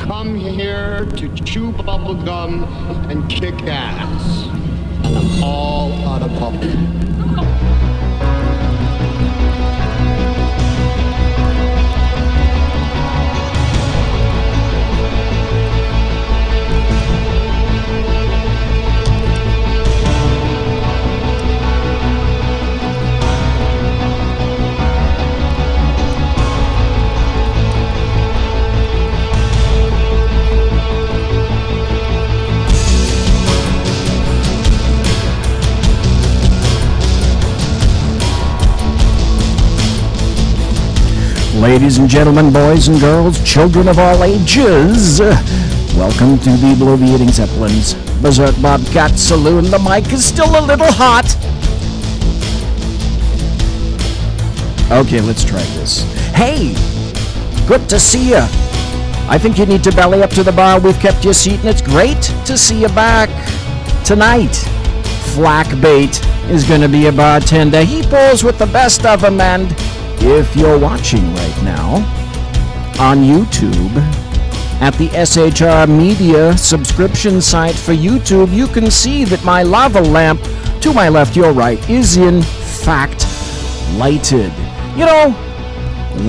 come here to chew bubble gum and kick ass. And I'm all out of bubble. Ladies and gentlemen, boys and girls, children of all ages, welcome to the Bloviating Zeppelins, Berserk, Bobcat, Saloon. The mic is still a little hot. Okay, let's try this. Hey, good to see ya. I think you need to belly up to the bar. We've kept your seat, and it's great to see you back. Tonight, Flackbait is going to be a bartender. He pulls with the best of them, and if you're watching right now on YouTube at the SHR Media subscription site for YouTube, you can see that my lava lamp to my left, your right, is in fact lighted. You know,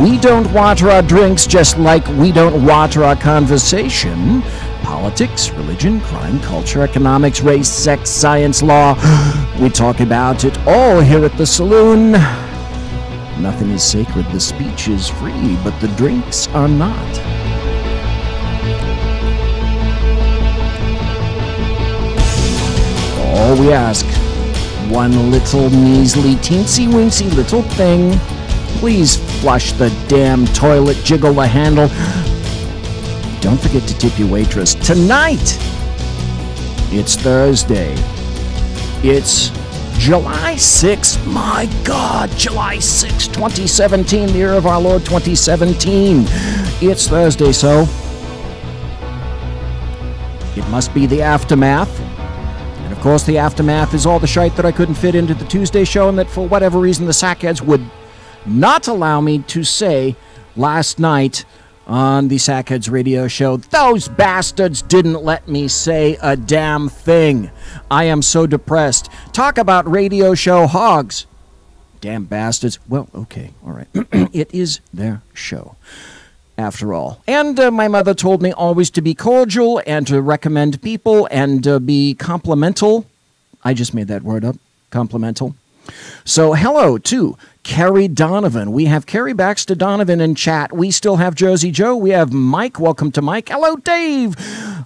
we don't water our drinks just like we don't water our conversation. Politics, religion, crime, culture, economics, race, sex, science, law. We talk about it all here at the Saloon. Nothing is sacred. The speech is free, but the drinks are not. All we ask, one little measly, teensy-weensy little thing. Please flush the damn toilet, jiggle the handle. Don't forget to tip your waitress. Tonight, it's Thursday. It's July 6th, my God, July 6th, 2017, the year of our Lord 2017. It's Thursday, so it must be the aftermath. And of course, the aftermath is all the shite that I couldn't fit into the Tuesday show, and that for whatever reason the sackheads would not allow me to say last night on the Sackheads radio show. Those bastards didn't let me say a damn thing. I am so depressed. Talk about radio show hogs. Damn bastards. Well, okay, all right. It is their show, after all. And my mother told me always to be cordial and to recommend people and be complimental. I just made that word up. Complimental. So hello to Kerry Donovan. We have Kerry Baxter Donovan in chat. We still have Jersey Joe. We have Mike. Welcome to Mike. Hello, Dave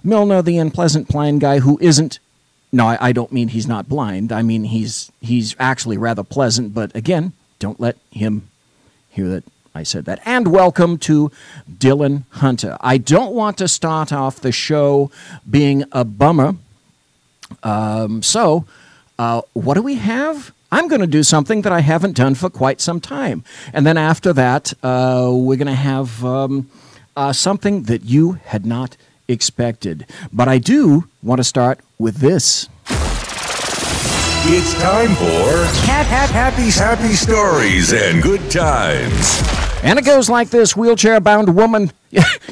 Milner, the unpleasant blind guy who isn't. No, I don't mean he's not blind. I mean he's actually rather pleasant. But again, don't let him hear that I said that. And welcome to Dylan Hunter. I don't want to start off the show being a bummer. So what do we have? I'm going to do something that I haven't done for quite some time. And then after that, we're going to have something that you had not expected. But I do want to start with this. It's time for happy stories and good times. And it goes like this. Wheelchair-bound woman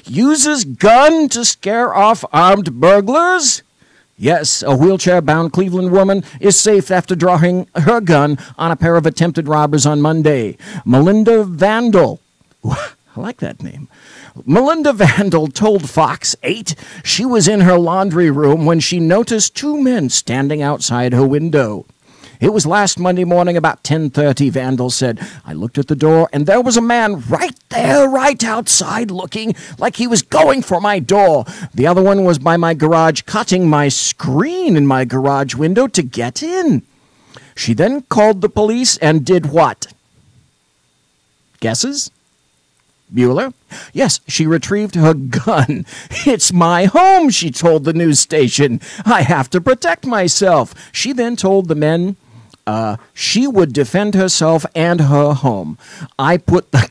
uses gun to scare off armed burglars. Yes, a wheelchair-bound Cleveland woman is safe after drawing her gun on a pair of attempted robbers on Monday. Melinda Vandal, I like that name. Melinda Vandal told Fox 8 she was in her laundry room when she noticed two men standing outside her window. It was last Monday morning about 10:30, Vandal said. I looked at the door, and there was a man right there, right outside, looking like he was going for my door. The other one was by my garage, cutting my screen in my garage window to get in. She then called the police and did what? Guesses? Bueller? Yes, she retrieved her gun. It's my home, she told the news station. I have to protect myself. She then told the men she would defend herself and her home. I put the...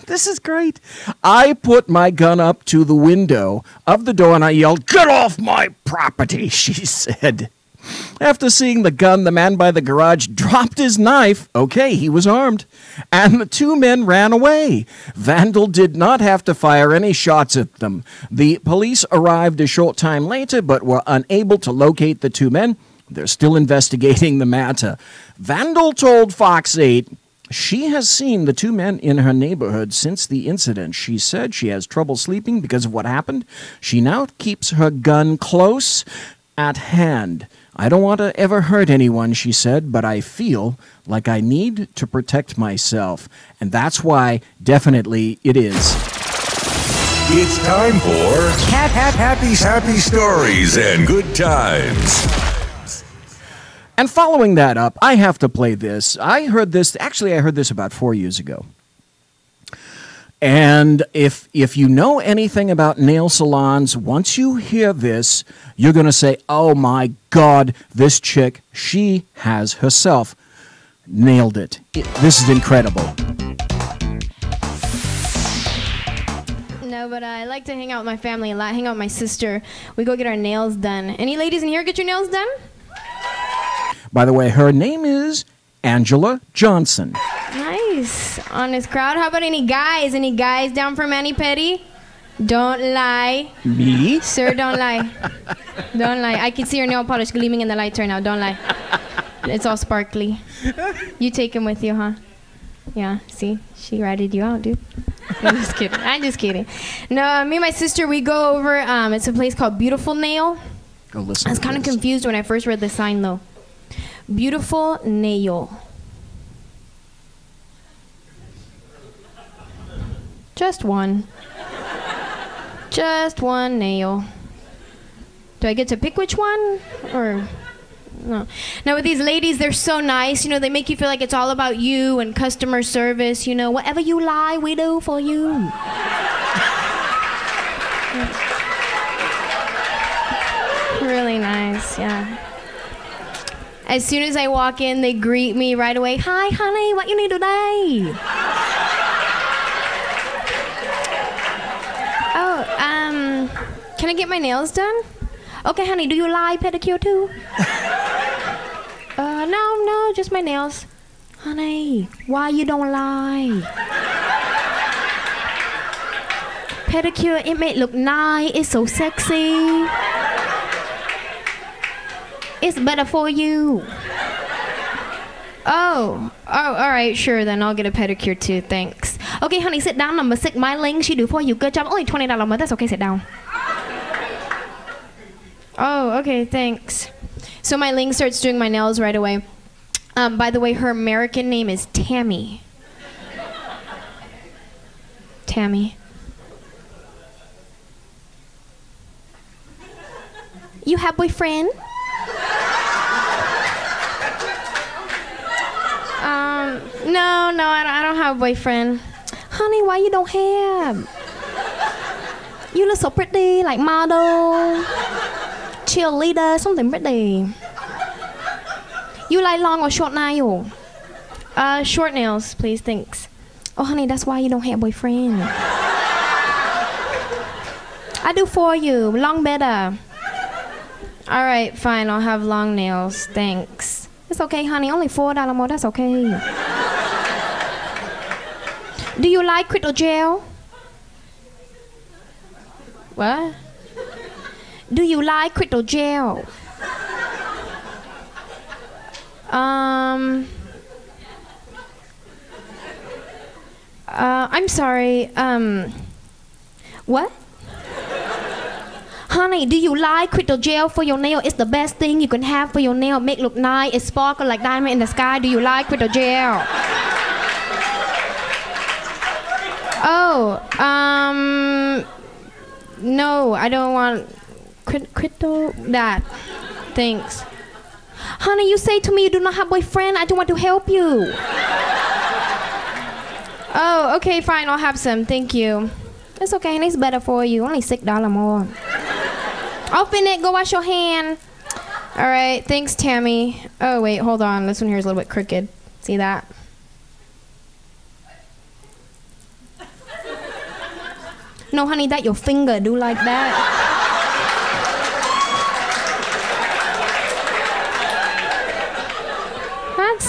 This is great. I put my gun up to the window of the door and I yelled, "Get off my property," she said. After seeing the gun, the man by the garage dropped his knife. Okay, he was armed. And the two men ran away. Vandal did not have to fire any shots at them. The police arrived a short time later, but were unable to locate the two men. They're still investigating the matter. Vandal told Fox 8 she has seen the two men in her neighborhood since the incident. She said she has trouble sleeping because of what happened. She now keeps her gun close at hand. I don't want to ever hurt anyone, she said, but I feel like I need to protect myself. And that's why, definitely, it is. It's time for Happy Stories and Good Times. And following that up, I have to play this. I heard this about 4 years ago. And if you know anything about nail salons, once you hear this, you're going to say, oh my God, this chick, she has herself nailed it. This is incredible. No, but I like to hang out with my family a lot, hang out with my sister. We go get our nails done. Any ladies in here get your nails done? By the way, her name is Angela Johnson. Nice. Honest crowd. How about any guys? Any guys down for mani-pedi? Don't lie. Me? Sir, don't lie. Don't lie. I can see your nail polish gleaming in the lights right now. Don't lie. It's all sparkly. You take him with you, huh? Yeah, see? She ratted you out, dude. I'm just kidding. I'm just kidding. No, me and my sister, we go over, it's a place called Beautiful Nail. Go listen. I was kind of confused when I first read the sign, though. Beautiful Nail. Just one. Just one nail. Do I get to pick which one? Or no? Now with these ladies, they're so nice. You know, they make you feel like it's all about you and customer service. You know, whatever you lie, we do for you. Really nice, yeah. As soon as I walk in, they greet me right away. Hi, honey, what you need today? Can I get my nails done? Okay, honey, do you lie pedicure too? No, just my nails. Honey, why you don't lie? Pedicure, it may look nice, it's so sexy. It's better for you. Oh, all right, sure, then I'll get a pedicure too, thanks. Okay, honey, sit down, number 6, my ling, she do for you, good job. Only $20 a month, that's okay, sit down. Oh, okay, thanks. So my ling starts doing my nails right away. By the way, her American name is Tammy. Tammy. You have boyfriend? No, I don't have a boyfriend. Honey, why you don't have? You look so pretty, like model, cheerleader, something pretty. You like long or short nail? Short nails, please, thanks. Oh, honey, that's why you don't have a boyfriend. I do for you, long better. All right, fine, I'll have long nails, thanks. It's okay, honey, only $4 more, that's okay. Do you like crystal gel? What? Do you like crystal gel? I'm sorry, what? Honey, do you like crystal gel for your nail? It's the best thing you can have for your nail. Make look nice, it sparkle like diamond in the sky. Do you like crystal gel? Oh, no, I don't want crystal, that, thanks. Honey, you say to me you do not have boyfriend, I don't want to help you. Oh, okay, fine, I'll have some, thank you. It's okay, and it's better for you, only $6 more. Open it, go wash your hand. All right, thanks, Tammy. Oh, wait, hold on, this one here is a little bit crooked. See that? No, honey, that your finger do like that.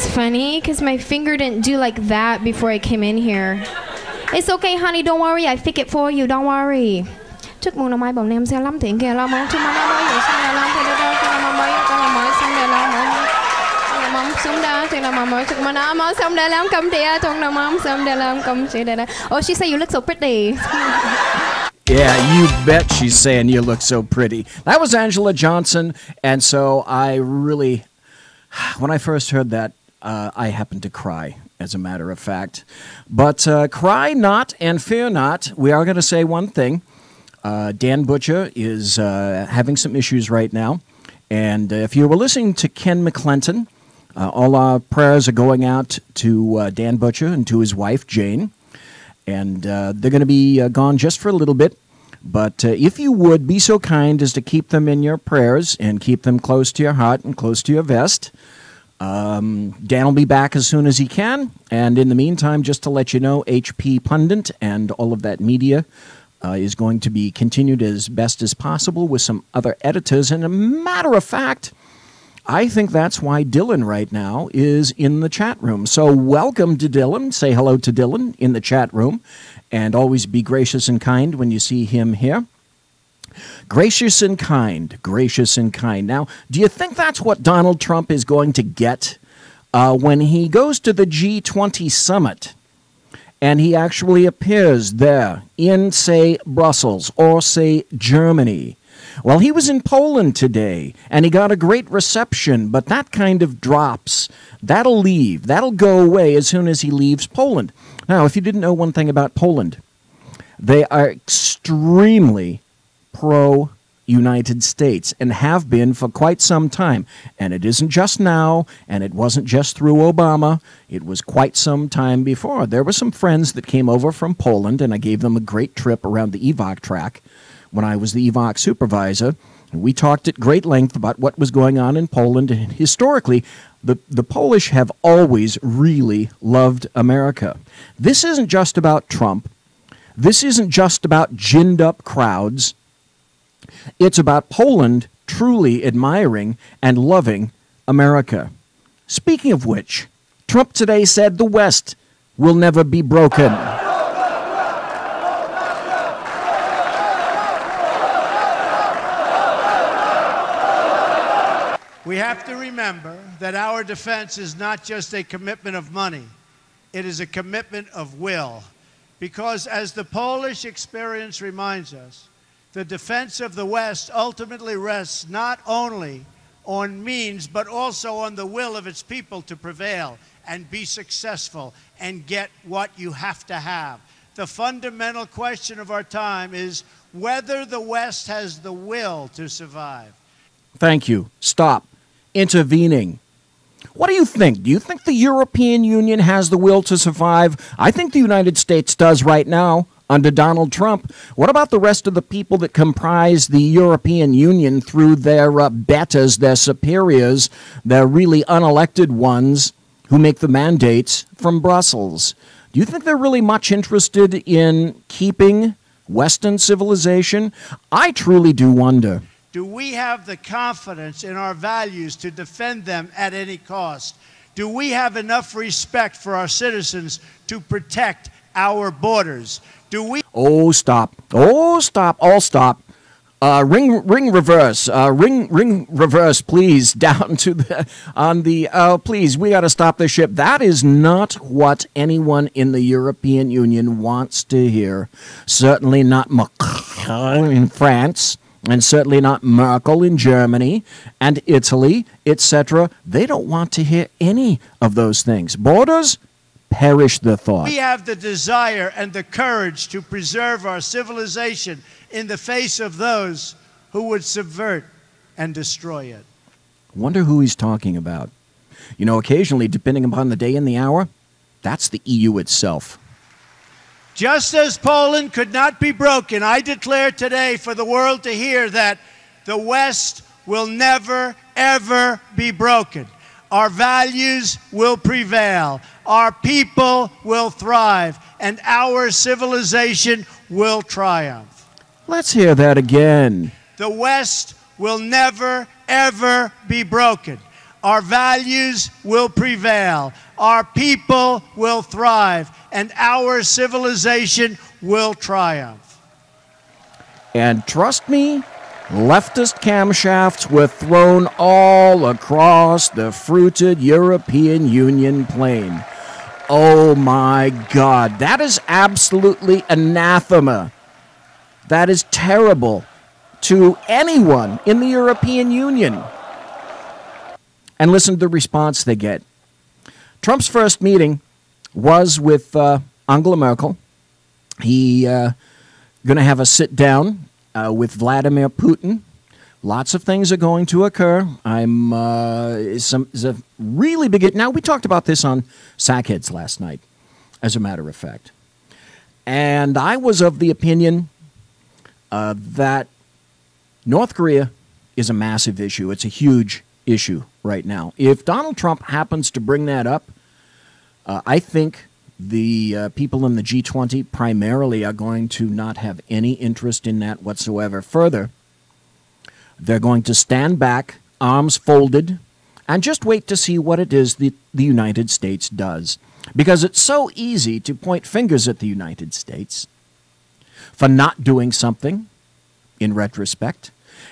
funny because my finger didn't do like that before I came in here. It's okay, honey. Don't worry. I fix it for you. Don't worry. Chúc mừng năm mai bọn em sẽ lắm tiền kìa lo món chúc mừng năm mới vậy xong làm thì đâu cho năm mới xong để lo món xong đó thì năm mới chúc mừng năm mới xong để làm công ty trong năm mới xong để làm công ty để oh, she said you look so pretty. Yeah, you bet she's saying you look so pretty. That was Angela Johnson, and so I really, when I first heard that, I happened to cry, as a matter of fact. But cry not and fear not. We are going to say one thing. Dan Butcher is having some issues right now. And if you were listening to Ken McClinton, all our prayers are going out to Dan Butcher and to his wife, Jane. And they're going to be gone just for a little bit. But if you would be so kind as to keep them in your prayers and keep them close to your heart and close to your vest, Dan will be back as soon as he can. And in the meantime, just to let you know, HP Pundit and all of that media is going to be continued as best as possible with some other editors. And a matter of fact, I think that's why Dylan right now is in the chat room. So welcome to Dylan. Say hello to Dylan in the chat room. And always be gracious and kind when you see him here. Gracious and kind. Gracious and kind. Now, do you think that's what Donald Trump is going to get when he goes to the G20 summit? And he actually appears there in, say, Brussels or, say, Germany. Well, he was in Poland today, and he got a great reception, but that kind of drops. That'll leave. That'll go away as soon as he leaves Poland. Now, if you didn't know one thing about Poland, they are extremely pro-United States and have been for quite some time. And it isn't just now, and it wasn't just through Obama. It was quite some time before. There were some friends that came over from Poland, and I gave them a great trip around the EVOC track when I was the EVOC supervisor. And we talked at great length about what was going on in Poland. And historically, the Polish have always really loved America. This isn't just about Trump. This isn't just about ginned-up crowds. It's about Poland truly admiring and loving America. Speaking of which, Trump today said the West will never be broken. We have to remember that our defense is not just a commitment of money. It is a commitment of will. Because as the Polish experience reminds us, the defense of the West ultimately rests not only on means, but also on the will of its people to prevail and be successful and get what you have to have. The fundamental question of our time is whether the West has the will to survive. Thank you. Stop intervening. What do you think? Do you think the European Union has the will to survive? I think the United States does right now under Donald Trump. What about the rest of the people that comprise the European Union through their betters, their superiors, their really unelected ones who make the mandates from Brussels? Do you think they're really much interested in keeping Western civilization? I truly do wonder. Do we have the confidence in our values to defend them at any cost? Do we have enough respect for our citizens to protect our borders? Do we? Oh, stop. Oh, stop. All stop. Ring reverse. Ring reverse, please. Down to the, please, we got to stop the ship. That is not what anyone in the European Union wants to hear. Certainly not Macron in France. And certainly not Merkel in Germany and Italy, etc. They don't want to hear any of those things. Borders, perish the thought. We have the desire and the courage to preserve our civilization in the face of those who would subvert and destroy it. Wonder who he's talking about. You know, occasionally, depending upon the day and the hour, that's the EU itself. Just as Poland could not be broken, I declare today for the world to hear that the West will never, ever be broken. Our values will prevail. Our people will thrive. And our civilization will triumph. Let's hear that again. The West will never, ever be broken. our values will prevail, our people will thrive, and our civilization will triumph. And trust me, leftist camshafts were thrown all across the fruited European Union plain. Oh my God, that is absolutely anathema. That is terrible to anyone in the European Union. And listen to the response they get. Trump's first meeting was with Angela Merkel. He going to have a sit down with Vladimir Putin. Lots of things are going to occur. It's a really big... Now, we talked about this on Sackheads last night, as a matter of fact. And I was of the opinion that North Korea is a massive issue. It's a huge issue right now. If Donald Trump happens to bring that up, I think the people in the G20 primarily are going to not have any interest in that whatsoever. Further, they're going to stand back, arms folded, and just wait to see what it is the United States does. Because it's so easy to point fingers at the United States for not doing something in retrospect.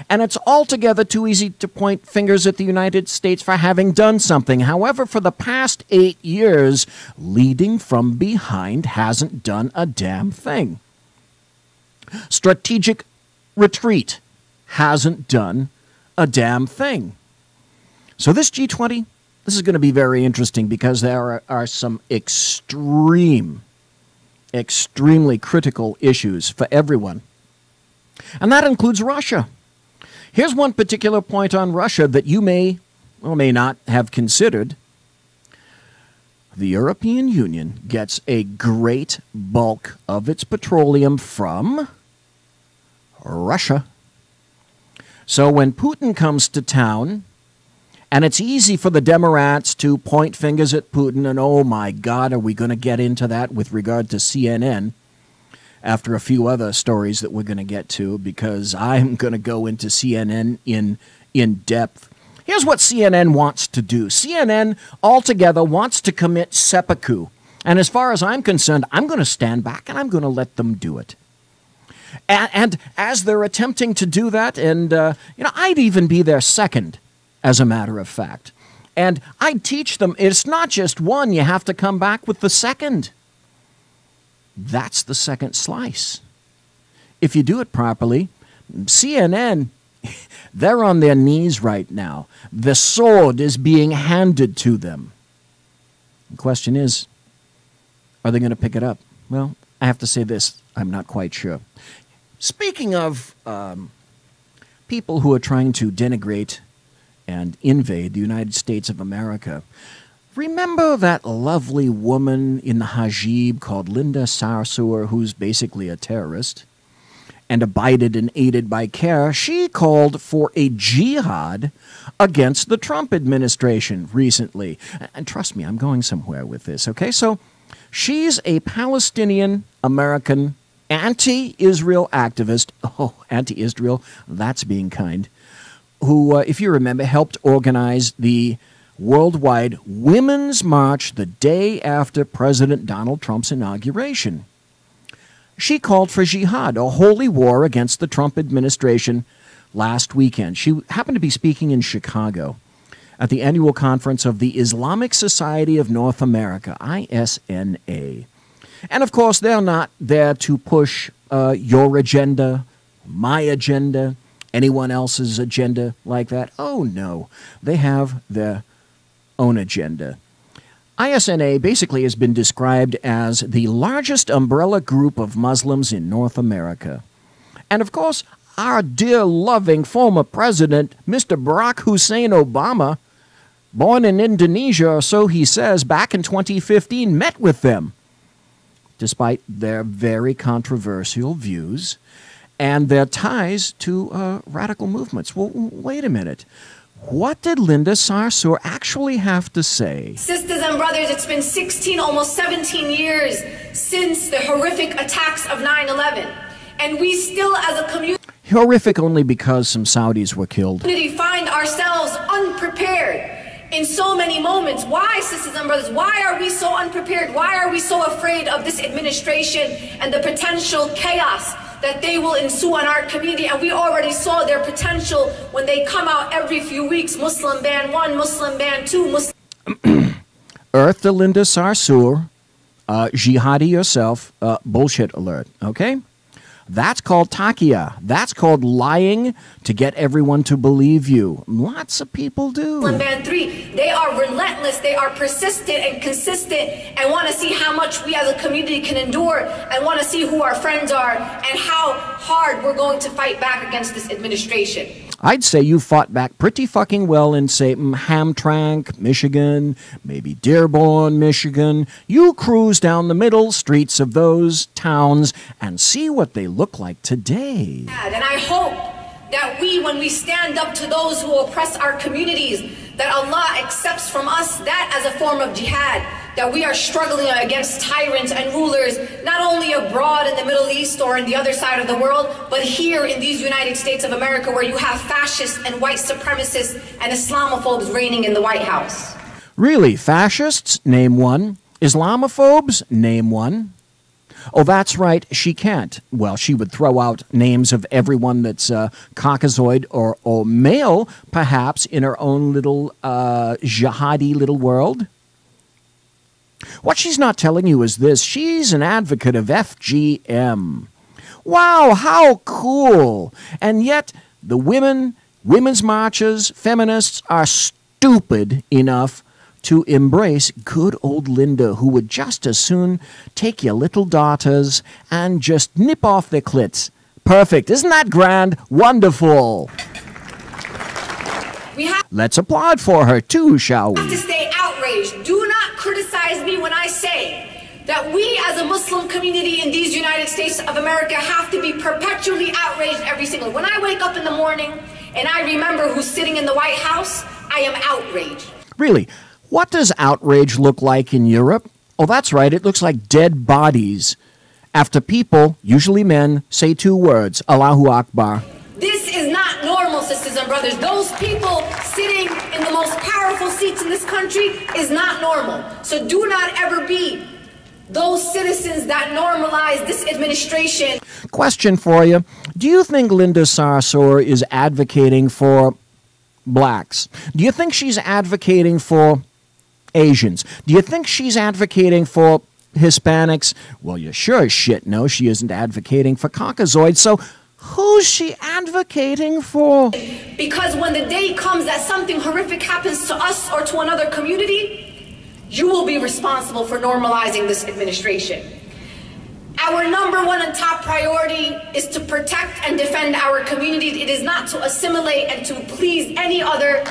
And it's altogether too easy to point fingers at the United States for having done something. However, for the past 8 years, leading from behind hasn't done a damn thing. Strategic retreat hasn't done a damn thing. So this G20, this is going to be very interesting because there are some extremely critical issues for everyone. And that includes Russia. Here's one particular point on Russia that you may or may not have considered. The European Union gets a great bulk of its petroleum from Russia. So when Putin comes to town, and it's easy for the Democrats to point fingers at Putin, and oh my God, are we going to get into that with regard to CNN after a few other stories that we're going to get to, because I'm going to go into CNN in depth. Here's what CNN wants to do. CNN altogether wants to commit seppuku. And as far as I'm concerned, I'm going to stand back and I'm going to let them do it. And as they're attempting to do that, and I'd even be their second, as a matter of fact. And I'd teach them, it's not just one, you have to come back with the second. That's the second slice. If you do it properly, CNN, they're on their knees right now. The sword is being handed to them. The question is, are they going to pick it up? Well, I have to say this, I'm not quite sure. Speaking of people who are trying to denigrate and invade the United States of America, remember that lovely woman in the hijab called Linda Sarsour, who's basically a terrorist, and abided and aided by CARE? She called for a jihad against the Trump administration recently. And trust me, I'm going somewhere with this, okay? So she's a Palestinian-American anti-Israel activist. Oh, anti-Israel, that's being kind. Who, if you remember, helped organize the worldwide Women's March the day after President Donald Trump's inauguration. She called for jihad, a holy war against the Trump administration, last weekend. She happened to be speaking in Chicago at the annual conference of the Islamic Society of North America, ISNA. And of course, they're not there to push your agenda, my agenda, anyone else's agenda like that. Oh, no. They have their own agenda. ISNA basically has been described as the largest umbrella group of Muslims in North America. And of course, our dear loving former president, Mr. Barack Hussein Obama, born in Indonesia, or so he says, back in 2015, met with them, despite their very controversial views and their ties to radical movements. Well, wait a minute. What did Linda Sarsour actually have to say? Sisters and brothers, it's been 16, almost 17 years since the horrific attacks of 9/11. And we still, as a community, horrific only because some Saudis were killed, find ourselves unprepared. in so many moments. Why, sisters and brothers, why are we so unprepared? Why are we so afraid of this administration and the potential chaos that they will ensue on our community? And we already saw their potential when they come out every few weeks. Muslim ban 1, Muslim ban 2, Muslim... Earth to Linda Sarsour, jihadi yourself, bullshit alert, okay? That's called takia. That's called lying to get everyone to believe you. Lots of people do. Band 3, they are relentless, they are persistent and consistent and want to see how much we as a community can endure and want to see who our friends are and how hard we're going to fight back against this administration. I'd say you fought back pretty fucking well in, say, Hamtramck, Michigan, maybe Dearborn, Michigan. You cruise down the middle streets of those towns and see what they look like today. And I hope that we, when we stand up to those who oppress our communities, that Allah accepts from us that as a form of jihad, that we are struggling against tyrants and rulers, not only abroad in the Middle East or in the other side of the world, but here in these United States of America, where you have fascists and white supremacists and Islamophobes reigning in the White House. Really? Fascists? Name one. Islamophobes? Name one. Oh, that's right, she can't. Well, she would throw out names of everyone that's Caucasoid or male, perhaps, in her own little jihadi little world. What she's not telling you is this. She's an advocate of FGM. Wow, how cool. And yet, the women's marches, feminists are stupid enough to embrace good old Linda, who would just as soon take your little daughters and just nip off their clits. Perfect. Isn't that grand? Wonderful. Let's applaud for her, too, shall we? We have to stay outraged. Do not criticize me when I say that we as a Muslim community in these United States of America have to be perpetually outraged every single day. When I wake up in the morning and I remember who's sitting in the White House, I am outraged. Really? What does outrage look like in Europe? Oh, that's right. It looks like dead bodies after people, usually men, say two words, Allahu Akbar. This is not normal, sisters and brothers. Those people sitting in the most powerful seats in this country is not normal. So do not ever be those citizens that normalize this administration. Question for you. Do you think Linda Sarsour is advocating for blacks? Do you think she's advocating for Asians? Do you think she's advocating for Hispanics? Well, you sure as shit know she isn't advocating for Caucasoids, so who's she advocating for? Because when the day comes that something horrific happens to us or to another community, you will be responsible for normalizing this administration. Our #1 and top priority is to protect and defend our community. It is not to assimilate and to please any other.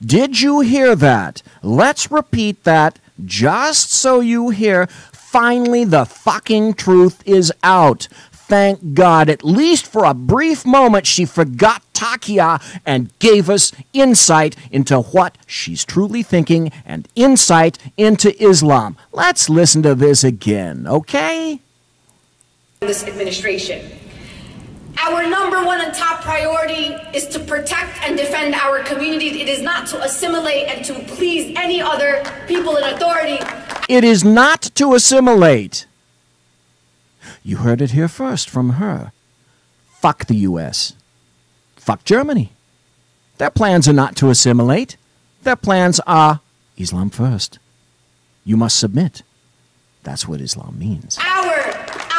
Did you hear that? Let's repeat that just so you hear. Finally, the fucking truth is out. Thank God, at least for a brief moment, she forgot Takia and gave us insight into what she's truly thinking and insight into Islam. Let's listen to this again, okay? This administration. Our #1 and top priority is to protect and defend our community. It is not to assimilate and to please any other people in authority. It is not to assimilate. You heard it here first from her. Fuck the U.S. Fuck Germany. Their plans are not to assimilate. Their plans are Islam first. You must submit. That's what Islam means. Our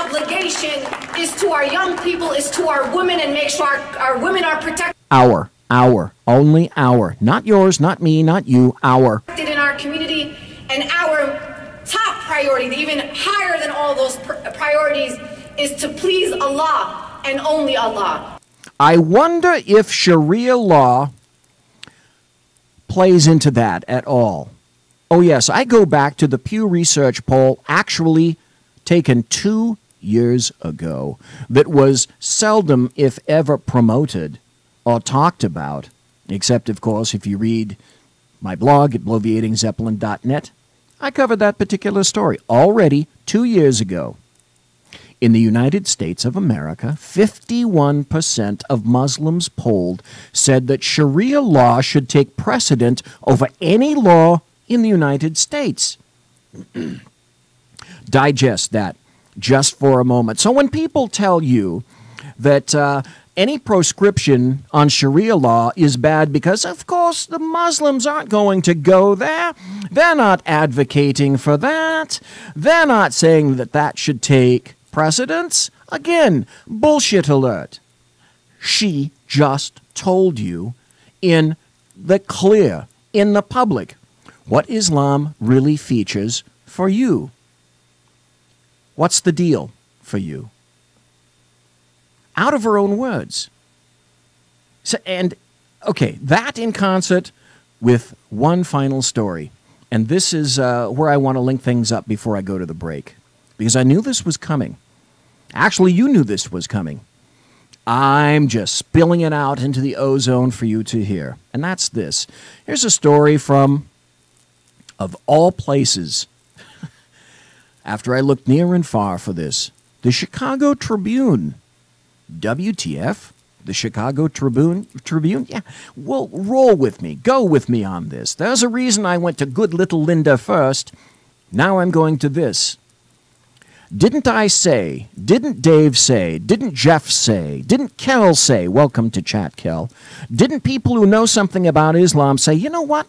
obligation is to our young people, is to our women, and make sure our women are protected. Our, only our. Not yours, not me, not you, our. In our community, and our top priority, even higher than all those priorities, is to please Allah and only Allah. I wonder if Sharia law plays into that at all. Oh yes, I go back to the Pew Research poll actually taken 2 years ago that was seldom, if ever, promoted or talked about, except, of course, if you read my blog at bloviatingzeppelin.net. I covered that particular story already 2 years ago. In the United States of America, 51% of Muslims polled said that Sharia law should take precedent over any law in the United States. Digest that just for a moment. So when people tell you that any proscription on Sharia law is bad because, of course, the Muslims aren't going to go there. They're not advocating for that. They're not saying that that should take precedence. Again, bullshit alert. She just told you in the clear, in the public, what Islam really features for you. What's the deal for you? Out of her own words. So, and, okay, that in concert with one final story. And this is where I want to link things up before I go to the break. Because I knew this was coming. Actually, you knew this was coming. I'm just spilling it out into the ozone for you to hear. And that's this. Here's a story from, of all places, after I looked near and far for this, the Chicago Tribune. WTF? The Chicago Tribune? Yeah. Well, roll with me. Go with me on this. There's a reason I went to good little Linda first. Now I'm going to this. Didn't I say, didn't Dave say, didn't Jeff say, didn't Kel say, welcome to chat, Kel, didn't people who know something about Islam say, you know what?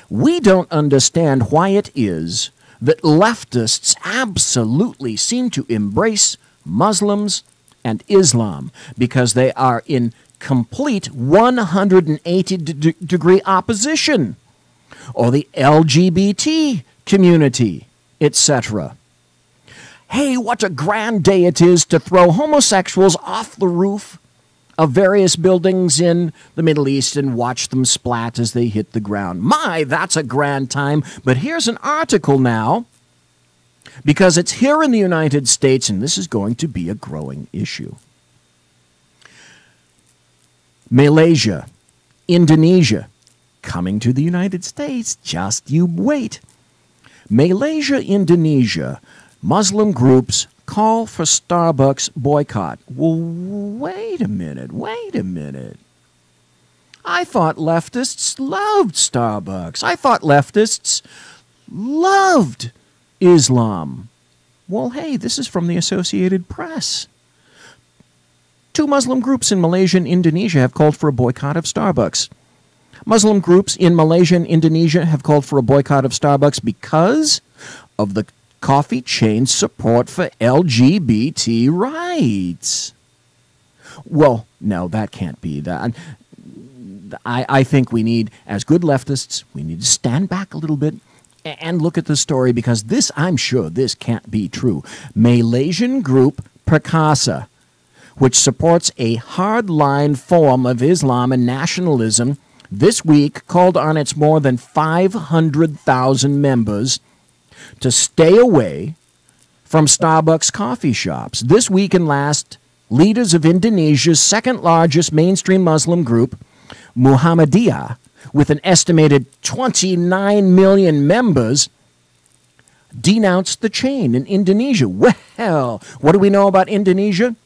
We don't understand why it is that leftists absolutely seem to embrace Muslims and Islam because they are in complete 180-degree opposition, or the LGBT community, etc. Hey, what a grand day it is to throw homosexuals off the roof of various buildings in the Middle East and watch them splat as they hit the ground. My, that's a grand time. But here's an article now, because it's here in the United States, and this is going to be a growing issue. Malaysia, Indonesia, coming to the United States. Just you wait. Malaysia, Indonesia, Muslim groups call for Starbucks boycott. Well, wait a minute. I thought leftists loved Starbucks. I thought leftists loved Islam. Well, hey, this is from the Associated Press. 2 Muslim groups in Malaysia and Indonesia have called for a boycott of Starbucks. Muslim groups in Malaysia and Indonesia have called for a boycott of Starbucks because of the coffee chain's support for LGBT rights. Well, no, that can't be. I think we need, as good leftists, we need to stand back a little bit and look at the story, because this, I'm sure, this can't be true. Malaysian group Perkasa, which supports a hardline form of Islam and nationalism, this week called on its more than 500,000 members to stay away from Starbucks coffee shops. This week and last, leaders of Indonesia's second largest mainstream Muslim group, Muhammadiyah, with an estimated 29 million members, denounced the chain in Indonesia. Well, what do we know about Indonesia?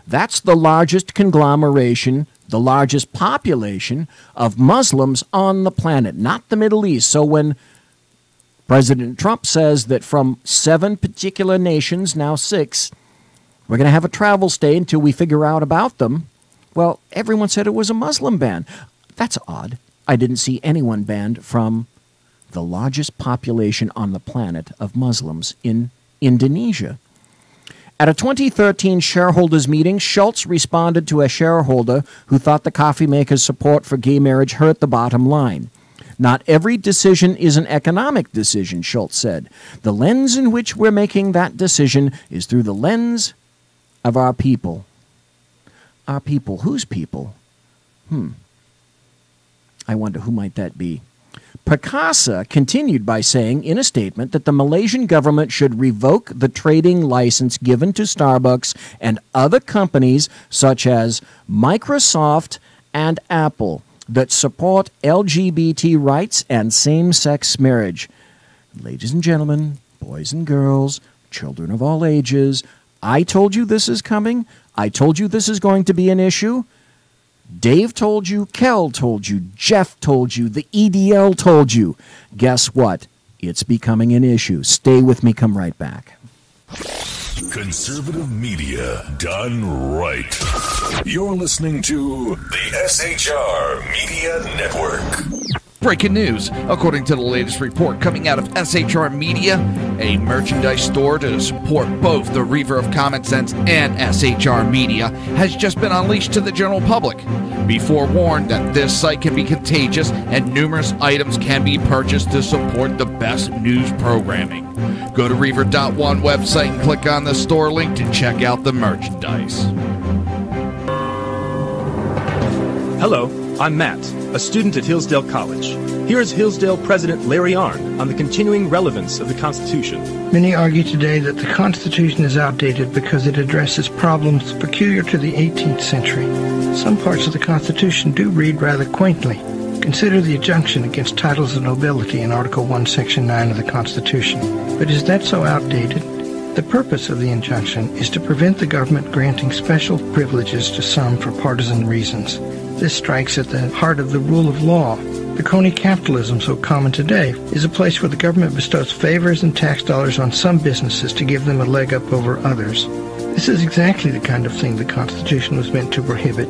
That's the largest conglomeration, the largest population of Muslims on the planet, not the Middle East. So when President Trump says that from 7 particular nations, now 6, we're going to have a travel stay until we figure out about them, well, everyone said it was a Muslim ban. That's odd. I didn't see anyone banned from the largest population on the planet of Muslims in Indonesia. At a 2013 shareholders meeting, Schultz responded to a shareholder who thought the coffee maker's support for gay marriage hurt the bottom line. Not every decision is an economic decision, Schultz said. The lens in which we're making that decision is through the lens of our people. Our people. Whose people? I wonder who might that be. Perkasa continued by saying in a statement that the Malaysian government should revoke the trading license given to Starbucks and other companies such as Microsoft and Apple that support LGBT rights and same-sex marriage. Ladies and gentlemen, boys and girls, children of all ages, I told you this is coming. I told you this is going to be an issue. Dave told you, Kel told you, Jeff told you, the EDL told you. Guess what? It's becoming an issue. Stay with me. Come right back. Conservative media done right. You're listening to the SHR Media Network. Breaking news. According to the latest report coming out of SHR Media, a merchandise store to support both the Reaver of Common Sense and SHR Media has just been unleashed to the general public. Be forewarned that this site can be contagious and numerous items can be purchased to support the best news programming. Go to Reaver.one website and click on the store link to check out the merchandise. Hello, I'm Matt, a student at Hillsdale College. Here is Hillsdale President Larry Arnn on the continuing relevance of the Constitution. Many argue today that the Constitution is outdated because it addresses problems peculiar to the 18th century. Some parts of the Constitution do read rather quaintly. Consider the injunction against titles of nobility in Article 1, Section 9 of the Constitution. But is that so outdated? The purpose of the injunction is to prevent the government granting special privileges to some for partisan reasons. This strikes at the heart of the rule of law. The crony capitalism so common today is a place where the government bestows favors and tax dollars on some businesses to give them a leg up over others. This is exactly the kind of thing the Constitution was meant to prohibit.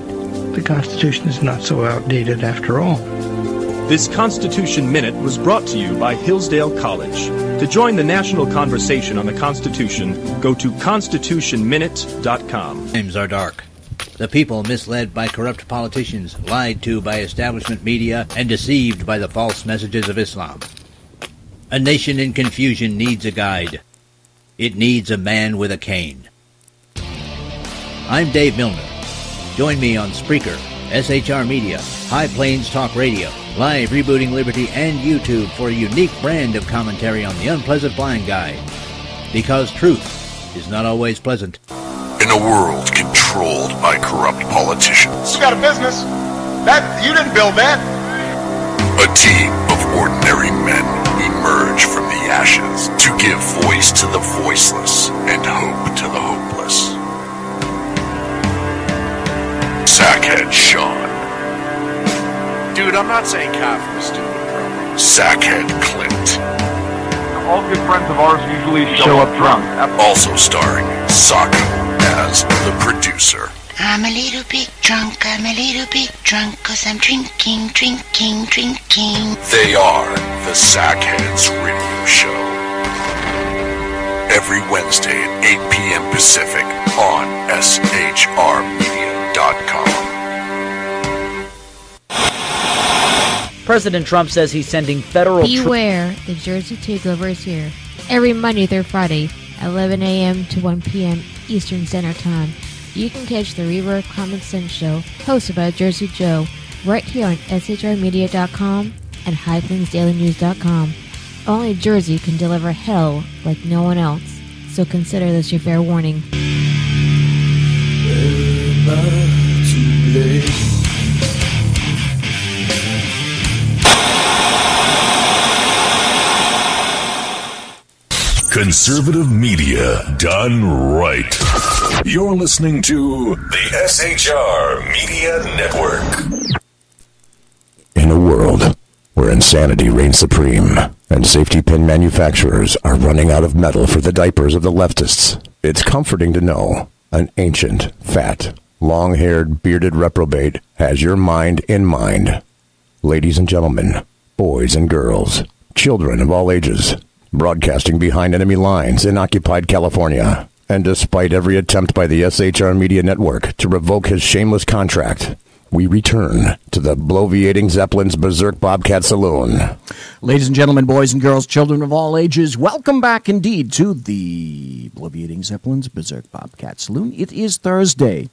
The Constitution is not so outdated after all. This Constitution Minute was brought to you by Hillsdale College. To join the national conversation on the Constitution, go to constitutionminute.com. Times are dark. The people misled by corrupt politicians, lied to by establishment media, and deceived by the false messages of Islam. A nation in confusion needs a guide. It needs a man with a cane. I'm Dave Milner. Join me on Spreaker, SHR Media, High Plains Talk Radio, Live Rebooting Liberty, and YouTube for a unique brand of commentary on the unpleasant blind guide. Because truth is not always pleasant. In a world controlled by corrupt politicians. You got a business. You didn't build that. A team of ordinary men emerge from the ashes to give voice to the voiceless and hope to the hopeless. Sackhead Sean. Dude, I'm not saying cough for a stupid program. Sackhead Clint. All good friends of ours usually show up drunk. Also starring Saka as the producer. I'm a little bit drunk, 'cause I'm drinking. They are the Sackheads Radio Show. Every Wednesday at 8 p.m. Pacific on shrmedia.com. President Trump says he's sending federal Beware, the Jersey Takeover is here. Every Monday through Friday, 11 a.m. to 1 p.m. Eastern Standard Time. You can catch the Reaver of Common Sense show, hosted by Jersey Joe, right here on shrmedia.com and highplainsdailynews.com. Only Jersey can deliver hell like no one else, so consider this your fair warning. Conservative media done right. You're listening to the SHR Media Network. In a world where insanity reigns supreme and safety pin manufacturers are running out of metal for the diapers of the leftists, it's comforting to know an ancient, fat, long-haired, bearded reprobate has your mind in mind. Ladies and gentlemen, boys and girls, children of all ages, broadcasting behind enemy lines in occupied California, and despite every attempt by the SHR Media Network to revoke his shameless contract, we return to the bloviating Zeppelin's Berserk Bobcat Saloon. Ladies and gentlemen, boys and girls, children of all ages, welcome back indeed to the bloviating Zeppelin's Berserk Bobcat Saloon. It is Thursday.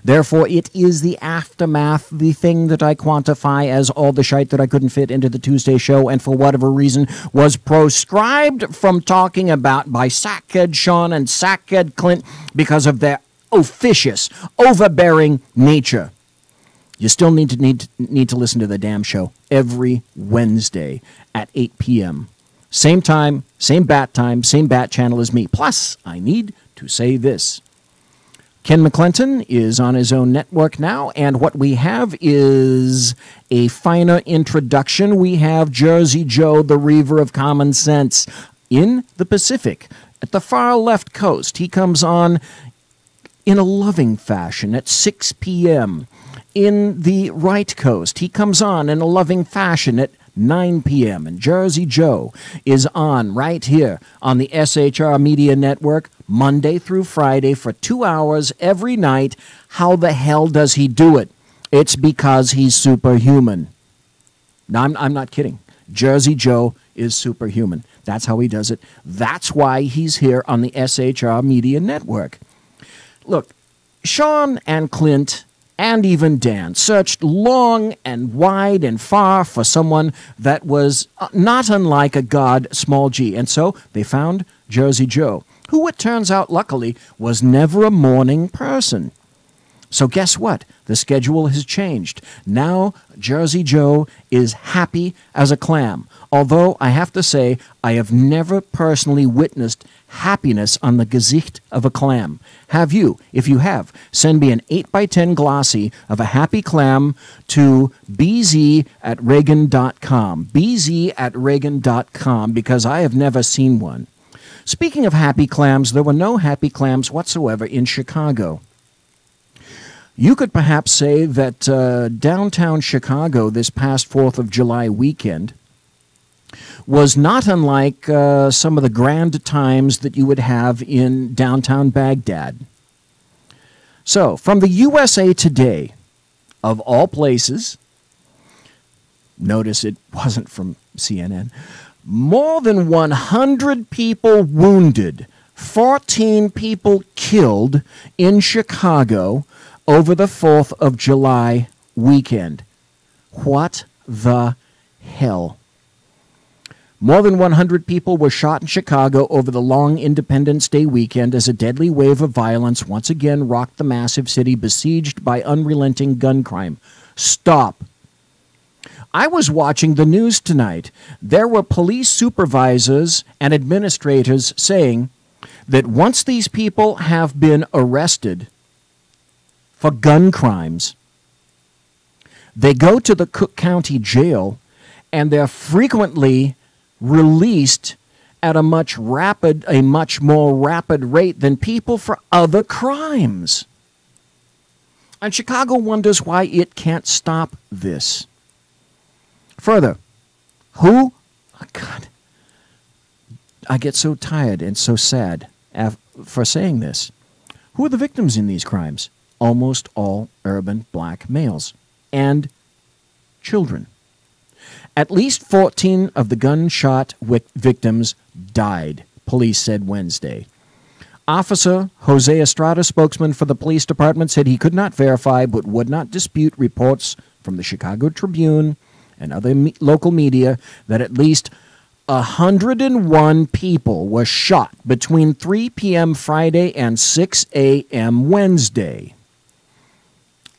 Therefore, it is the aftermath, the thing that I quantify as all the shite that I couldn't fit into the Tuesday show and for whatever reason was proscribed from talking about by Sackhead Sean and Sackhead Clint because of their officious, overbearing nature. You still need to listen to the damn show every Wednesday at 8 p.m. Same time, same bat channel as me. Plus, I need to say this. Ken McClinton is on his own network now, and what we have is a finer introduction. We have Jersey Joe, the Reaver of Common Sense, in the Pacific, at the far left coast. He comes on in a loving fashion at 6 p.m. In the right coast, he comes on in a loving fashion at 9 p.m. And Jersey Joe is on right here on the SHR Media Network Monday through Friday for 2 hours every night. How the hell does he do it? It's because he's superhuman. No, I'm not kidding. Jersey Joe is superhuman. That's how he does it. That's why he's here on the SHR Media Network. Look, Sean and Clint and even Dan searched long and wide and far for someone that was not unlike a god, small g. And so they found Jersey Joe, who it turns out, luckily, was never a morning person. So guess what? The schedule has changed. Now Jersey Joe is happy as a clam. Although I have to say, I have never personally witnessed happiness on the Gesicht of a clam. Have you? If you have, send me an 8x10 glossy of a happy clam to bz@reagan.com. bz@reagan.com, because I have never seen one. Speaking of happy clams, there were no happy clams whatsoever in Chicago. You could perhaps say that downtown Chicago this past 4th of July weekend was not unlike some of the grand times that you would have in downtown Baghdad. So, from the USA Today, of all places, notice it wasn't from CNN, more than 100 people wounded, 14 people killed in Chicago over the 4th of July weekend. What the hell? More than 100 people were shot in Chicago over the long Independence Day weekend as a deadly wave of violence once again rocked the massive city besieged by unrelenting gun crime. Stop. I was watching the news tonight. There were police supervisors and administrators saying that once these people have been arrested for gun crimes, they go to the Cook County Jail and they're frequently released at a much more rapid rate than people for other crimes. And Chicago wonders why it can't stop this. Further, who? Oh God, I get so tired and so sad for saying this. Who are the victims in these crimes? Almost all urban black males and children. At least 14 of the gunshot victims died, police said Wednesday. Officer Jose Estrada, spokesman for the police department, said he could not verify but would not dispute reports from the Chicago Tribune and other local media that at least 101 people were shot between 3 p.m. Friday and 6 a.m. Wednesday.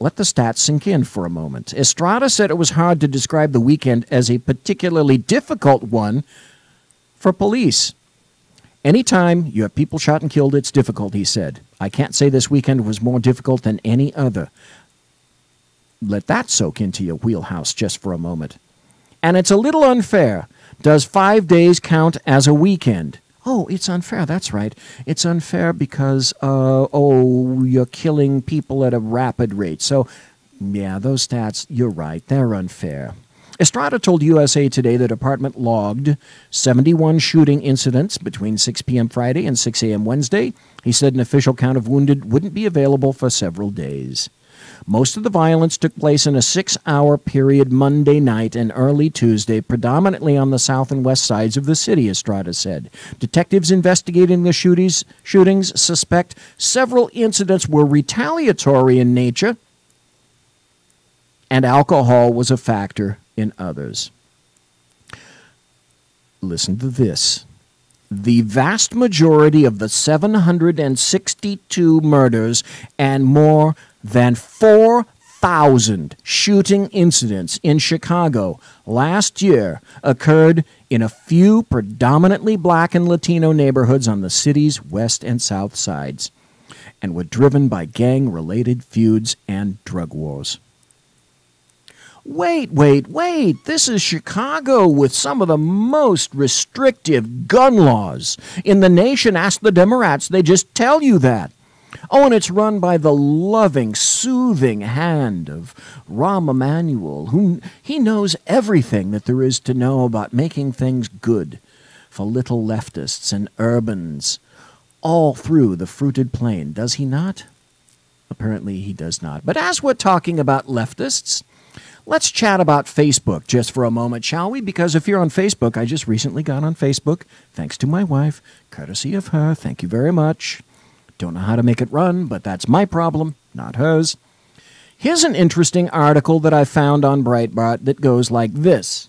Let the stats sink in for a moment. Estrada said it was hard to describe the weekend as a particularly difficult one for police. Anytime you have people shot and killed, it's difficult, he said. I can't say this weekend was more difficult than any other. Let that soak into your wheelhouse just for a moment. And it's a little unfair. Does 5 days count as a weekend? Oh, it's unfair. That's right. It's unfair because, you're killing people at a rapid rate. So, yeah, those stats, you're right. They're unfair. Estrada told USA Today the department logged 71 shooting incidents between 6 p.m. Friday and 6 a.m. Wednesday. He said an official count of wounded wouldn't be available for several days. Most of the violence took place in a 6-hour period Monday night and early Tuesday, predominantly on the south and west sides of the city, Estrada said. Detectives investigating the shootings suspect several incidents were retaliatory in nature, and alcohol was a factor in others. Listen to this. The vast majority of the 762 murders and more than 4,000 shooting incidents in Chicago last year occurred in a few predominantly black and Latino neighborhoods on the city's west and south sides. and were driven by gang-related feuds and drug wars. Wait. This is Chicago with some of the most restrictive gun laws in the nation. Ask the Democrats. They just tell you that. Oh, and it's run by the loving, soothing hand of Rahm Emanuel, who he knows everything that there is to know about making things good for little leftists and urbans all through the fruited plain. Does he not? Apparently he does not. But as we're talking about leftists, let's chat about Facebook just for a moment, shall we? Because if you're on Facebook, I just recently got on Facebook, thanks to my wife, courtesy of her. Thank you very much. Don't know how to make it run, but that's my problem, not hers. Here's an interesting article that I found on Breitbart that goes like this.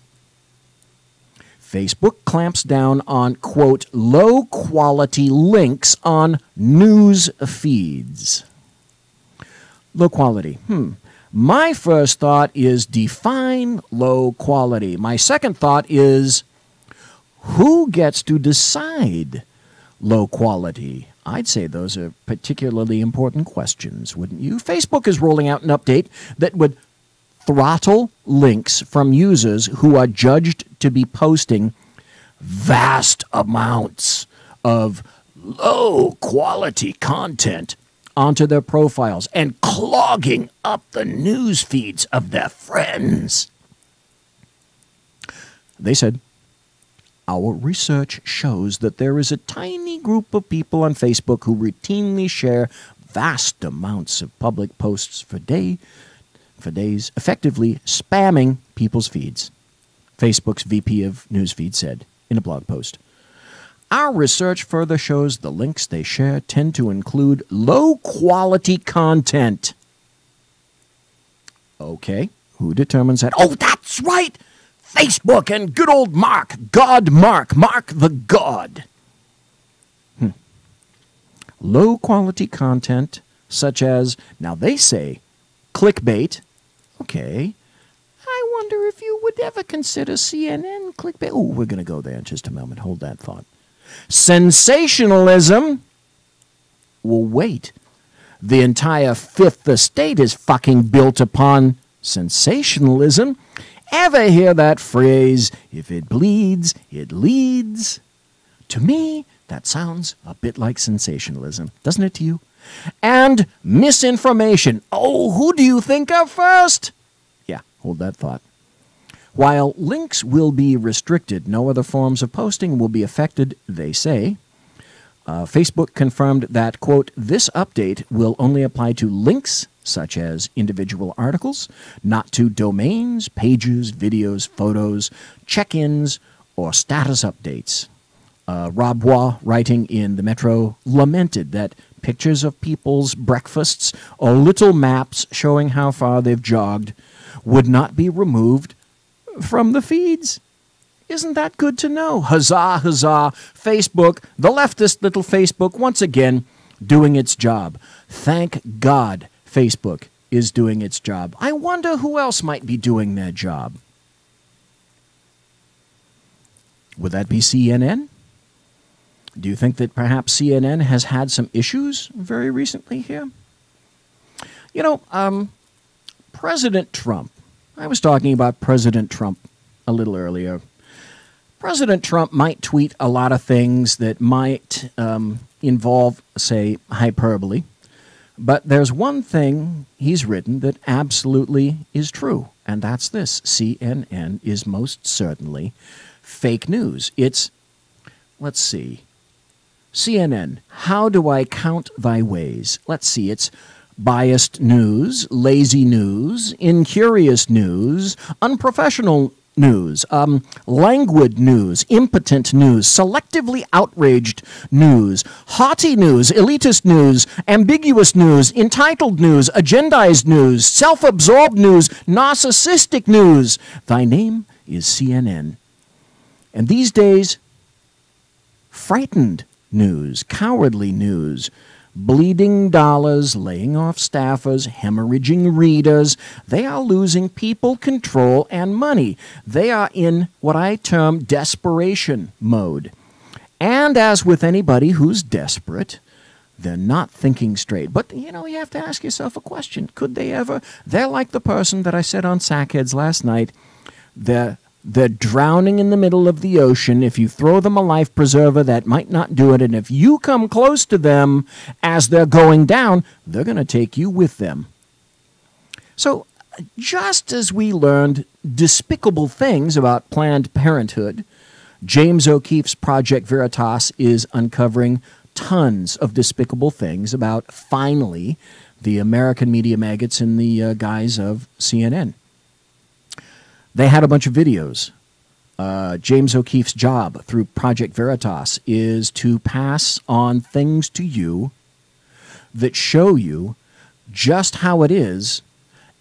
Facebook clamps down on, quote, low-quality links on news feeds. Low quality. My first thought is define low quality. My second thought is who gets to decide low quality? I'd say those are particularly important questions, wouldn't you? Facebook is rolling out an update that would throttle links from users who are judged to be posting vast amounts of low-quality content onto their profiles and clogging up the news feeds of their friends. They said, our research shows that there is a tiny group of people on Facebook who routinely share vast amounts of public posts for days, effectively spamming people's feeds. Facebook's VP of Newsfeed said in a blog post, our research further shows the links they share tend to include low-quality content. Okay, who determines that? Oh, that's right! Facebook and good old Mark the God. Low-quality content, such as, now they say, clickbait. Okay, I wonder if you would ever consider CNN clickbait. Oh, we're going to go there in just a moment. Hold that thought. Sensationalism. Well, wait. The entire Fifth Estate is fucking built upon sensationalism. Ever hear that phrase, if it bleeds, it leads? To me, that sounds a bit like sensationalism, doesn't it to you? And misinformation. Oh, who do you think of first? Yeah, hold that thought. While links will be restricted, no other forms of posting will be affected, they say. Facebook confirmed that, quote, this update will only apply to links such as individual articles, not to domains, pages, videos, photos, check-ins, or status updates. Rob Waugh, writing in the Metro, lamented that pictures of people's breakfasts or little maps showing how far they've jogged would not be removed from the feeds. Isn't that good to know? Huzzah, huzzah. Facebook, the leftist little Facebook, once again, doing its job. Thank God Facebook is doing its job. I wonder who else might be doing their job. Would that be CNN? Do you think that perhaps CNN has had some issues very recently here? You know, President Trump. I was talking about President Trump a little earlier. President Trump might tweet a lot of things that might involve, say, hyperbole. But there's one thing he's written that absolutely is true, and that's this. CNN is most certainly fake news. It's, let's see, CNN, how do I count thy ways? Let's see, it's biased news, lazy news, incurious news, unprofessional news, languid news, impotent news, selectively outraged news, haughty news, elitist news, ambiguous news, entitled news, agendized news, self-absorbed news, narcissistic news. Thy name is CNN. And these days, frightened news, cowardly news, bleeding dollars, laying off staffers, hemorrhaging readers. They are losing people, control, and money. They are in what I term desperation mode. And as with anybody who's desperate, They're not thinking straight. But, you know, you have to ask yourself a question. Could they ever? They're like the person that I said on Sackheads last night. They're drowning in the middle of the ocean. If you throw them a life preserver, that might not do it. And if you come close to them as they're going down, they're going to take you with them. So just as we learned despicable things about Planned Parenthood, James O'Keefe's Project Veritas is uncovering tons of despicable things about, finally, the American media maggots in the guise of CNN. They had a bunch of videos. James O'Keefe's job through Project Veritas is to pass on things to you that show you just how it is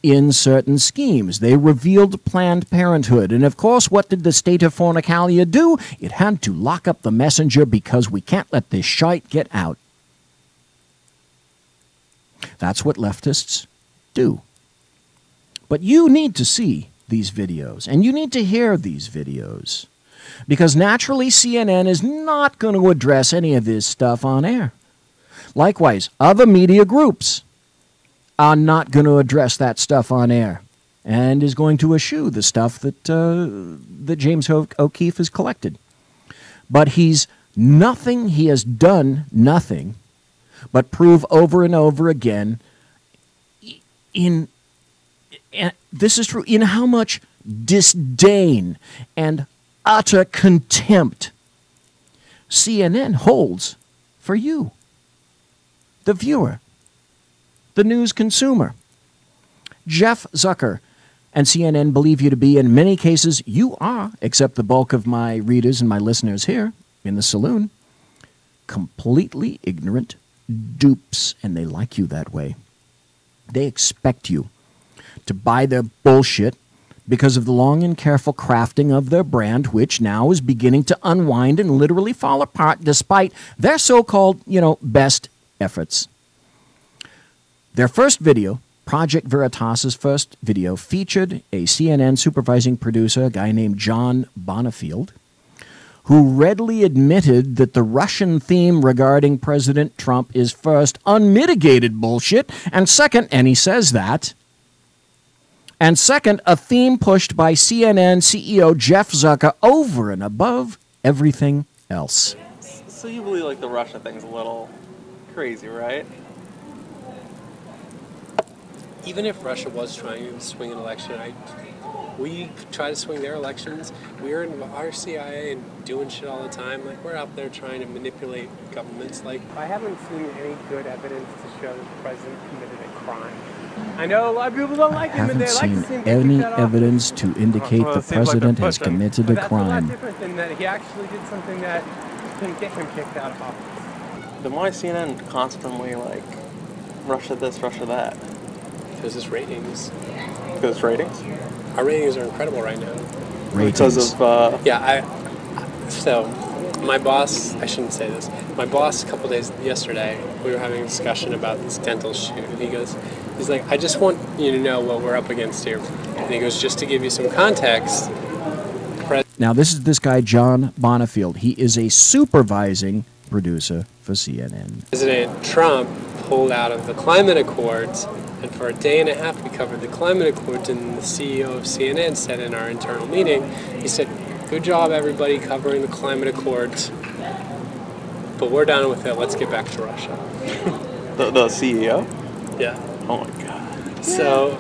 in certain schemes. They revealed Planned Parenthood. And, of course, what did the state of Fornicalia do? It had to lock up the messenger because we can't let this shite get out. That's what leftists do. But you need to see these videos, and you need to hear these videos, because naturally CNN is not going to address any of this stuff on air. Likewise, other media groups are not going to address that stuff on air, and is going to eschew the stuff that that James O'Keefe has collected. But he has done nothing but prove over and over again and this is true, in how much disdain and utter contempt CNN holds for you, the viewer, the news consumer. Jeff Zucker and CNN believe you to be, in many cases, you are, except the bulk of my readers and my listeners here in the saloon, completely ignorant dupes, and they like you that way. They expect you to buy their bullshit because of the long and careful crafting of their brand, which now is beginning to unwind and literally fall apart despite their so-called, best efforts. Their first video, Project Veritas's first video, featured a CNN supervising producer, a guy named John Bonifield, who readily admitted that the Russian theme regarding President Trump is first unmitigated bullshit, and second, and he says that, and second, a theme pushed by CNN CEO Jeff Zucker over and above everything else. So you believe like the Russia thing's a little crazy, right? Even if Russia was trying to swing an election, we try to swing their elections. We're in our CIA and doing shit all the time. Like, we're out there trying to manipulate governments. Like, I haven't seen any good evidence to show that the president committed a crime. I know a lot of people don't like him, and they like to see him get any evidence to indicate the president has committed a crime. That's a lot different than that he actually did something that can get him kicked out of office. Then why is CNN constantly like Russia this, Russia that? Because it's ratings. Because it's ratings? Our ratings are incredible right now. Ratings. Because of so my boss, I shouldn't say this, my boss a couple days yesterday, we were having a discussion about this dental shoot, and he's like, I just want you to know what we're up against here. And he goes, just to give you some context. Now this is this guy, John Bonifield. He is a supervising producer for CNN. President Trump pulled out of the climate accords, and for a day and a half we covered the climate accords, and the CEO of CNN said in our internal meeting, he said, good job everybody covering the climate accords, but we're done with it, let's get back to Russia. The CEO? Yeah. Oh my god. So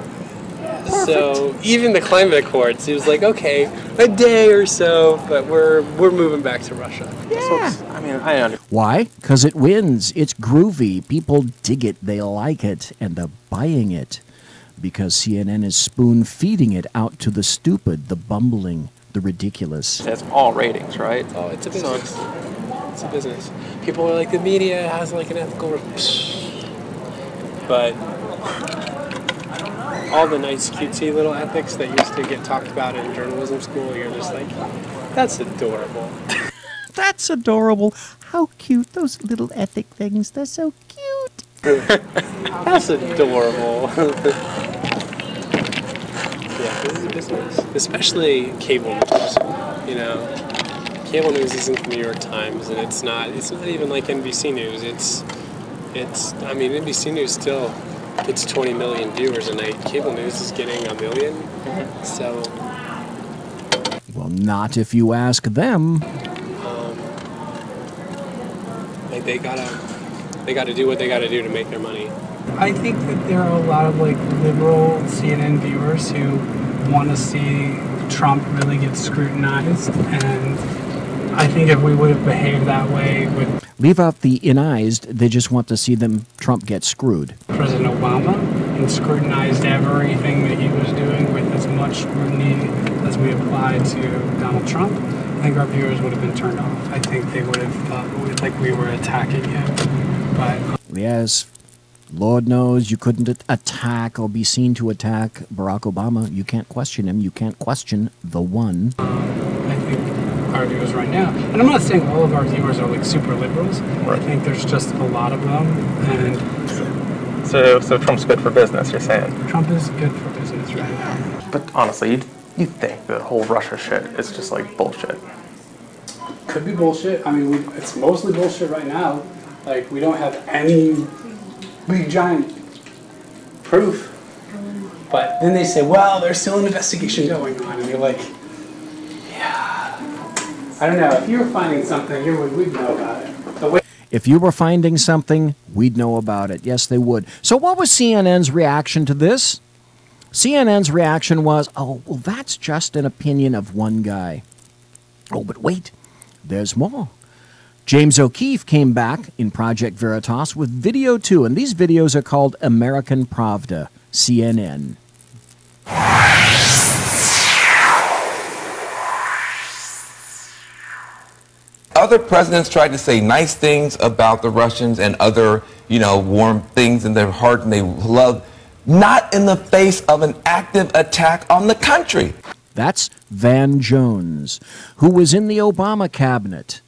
even the climate accords, he was like, okay, a day or so, but we're moving back to Russia. Yeah. I mean, I understand. Why? Because it wins. It's groovy. People dig it. They like it. And they're buying it. Because CNN is spoon-feeding it out to the stupid, the bumbling, the ridiculous. It's all ratings, right? Oh, it's a business. It's a business. People are like, the media has like an ethical... But all the nice, cutesy little ethics that used to get talked about in journalism school, you're just like, that's adorable. That's adorable. How cute, those little ethic things. They're so cute. That's adorable. Yeah, this is a business. Especially cable news. Cable news isn't the New York Times, and it's not even like NBC News. It's I mean, NBC News still gets 20 million viewers a night. Cable news is getting 1 million. So. Well, not if you ask them. Like they gotta do what they gotta do to make their money. I think that there are a lot of like liberal CNN viewers who want to see Trump really get scrutinized, and I think if we would have behaved that way with Leave out the inized, they just want to see Trump get screwed. President Obama and scrutinized everything that he was doing with as much scrutiny as we applied to Donald Trump, I think our viewers would have been turned off. I think they would have thought like we were attacking him. But yes, Lord knows you couldn't attack or be seen to attack Barack Obama. You can't question him. You can't question the one. I think our viewers right now, and I'm not saying all of our viewers are like super liberals. I think there's just a lot of them, and so Trump's good for business, you're saying? Trump is good for business right now. But honestly, you think the whole Russia shit is just like bullshit? Could be bullshit. I mean, it's mostly bullshit right now. Like, we don't have any big giant proof. But then they say, well, there's still an investigation going on, and you're like, yeah, I don't know. If you were finding something, we'd know about it. If you were finding something, we'd know about it. Yes, they would. So what was CNN's reaction to this? CNN's reaction was, oh, well, that's just an opinion of one guy. Oh, but wait, there's more. James O'Keefe came back in Project Veritas with video 2, and these videos are called American Pravda, CNN. Other presidents tried to say nice things about the Russians and other, warm things in their heart and they love, not in the face of an active attack on the country. That's Van Jones, who was in the Obama cabinet.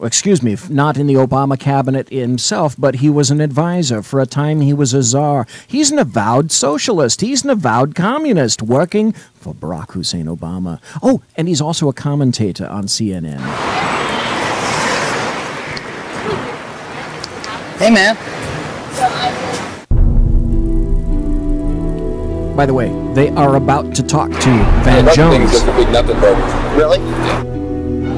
Excuse me, not in the Obama cabinet himself, but he was an advisor. For a time, he was a czar. He's an avowed socialist. He's an avowed communist working for Barack Hussein Obama. Oh, and he's also a commentator on CNN. Hey, man. By the way, they are about to talk to Van Jones. Really?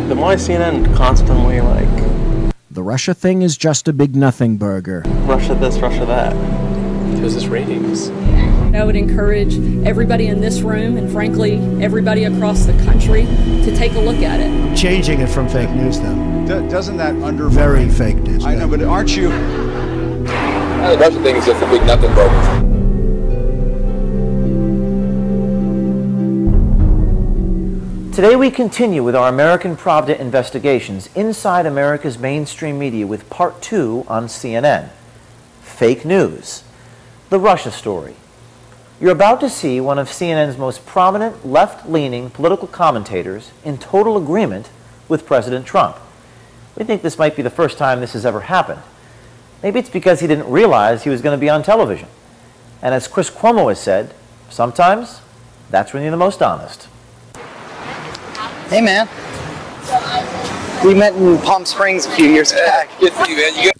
Then why is CNN constantly like... The Russia thing is just a big nothing burger. Russia this, Russia that. Because it's ratings. I would encourage everybody in this room and frankly everybody across the country to take a look at it. Changing it from fake news, though. Doesn't that undermine... Very fake news. I know, but aren't you... The Russia thing is just a big nothing burger. Today we continue with our American Pravda investigations inside America's mainstream media with part 2 on CNN. Fake news. The Russia story. You're about to see one of CNN's most prominent left-leaning political commentators in total agreement with President Trump. We think this might be the first time this has ever happened. Maybe it's because he didn't realize he was going to be on television. And as Chris Cuomo has said, sometimes that's when you're the most honest. Hey, man. We met in Palm Springs a few years back.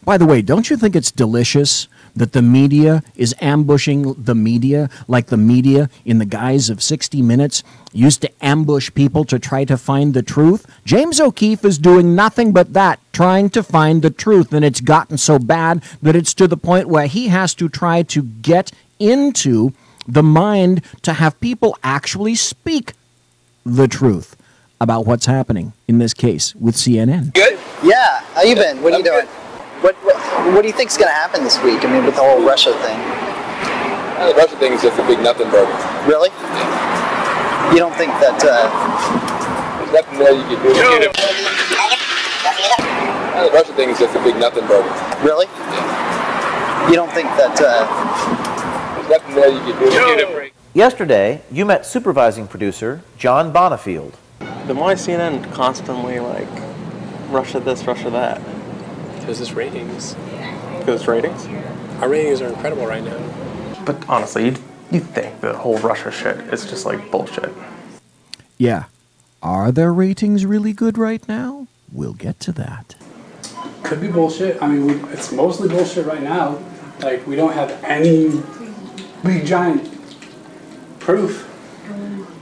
By the way, don't you think it's delicious that the media is ambushing the media like the media in the guise of 60 Minutes used to ambush people to try to find the truth? James O'Keefe is doing nothing but that, trying to find the truth, and it's gotten so bad that it's to the point where he has to try to get into the mind to have people actually speak the truth about what's happening in this case with CNN. Good? Yeah. How you been? What are you doing? What do you think's going to happen this week? I mean, with the whole Russia thing. The Russia thing is just a big nothing burger. Really? You don't think that... There's nothing there you can do. The Russia thing is just a big nothing burger. Really? You don't think that... There's nothing there you can do. Yesterday, you met supervising producer John Bonifield. Then why is CNN constantly like Russia this, Russia that? Because it's ratings. Because it's ratings? Our ratings are incredible right now. But honestly, you think the whole Russia shit is just like bullshit? Yeah. Are their ratings really good right now? We'll get to that. Could be bullshit. I mean, it's mostly bullshit right now. Like, we don't have any big giant proof.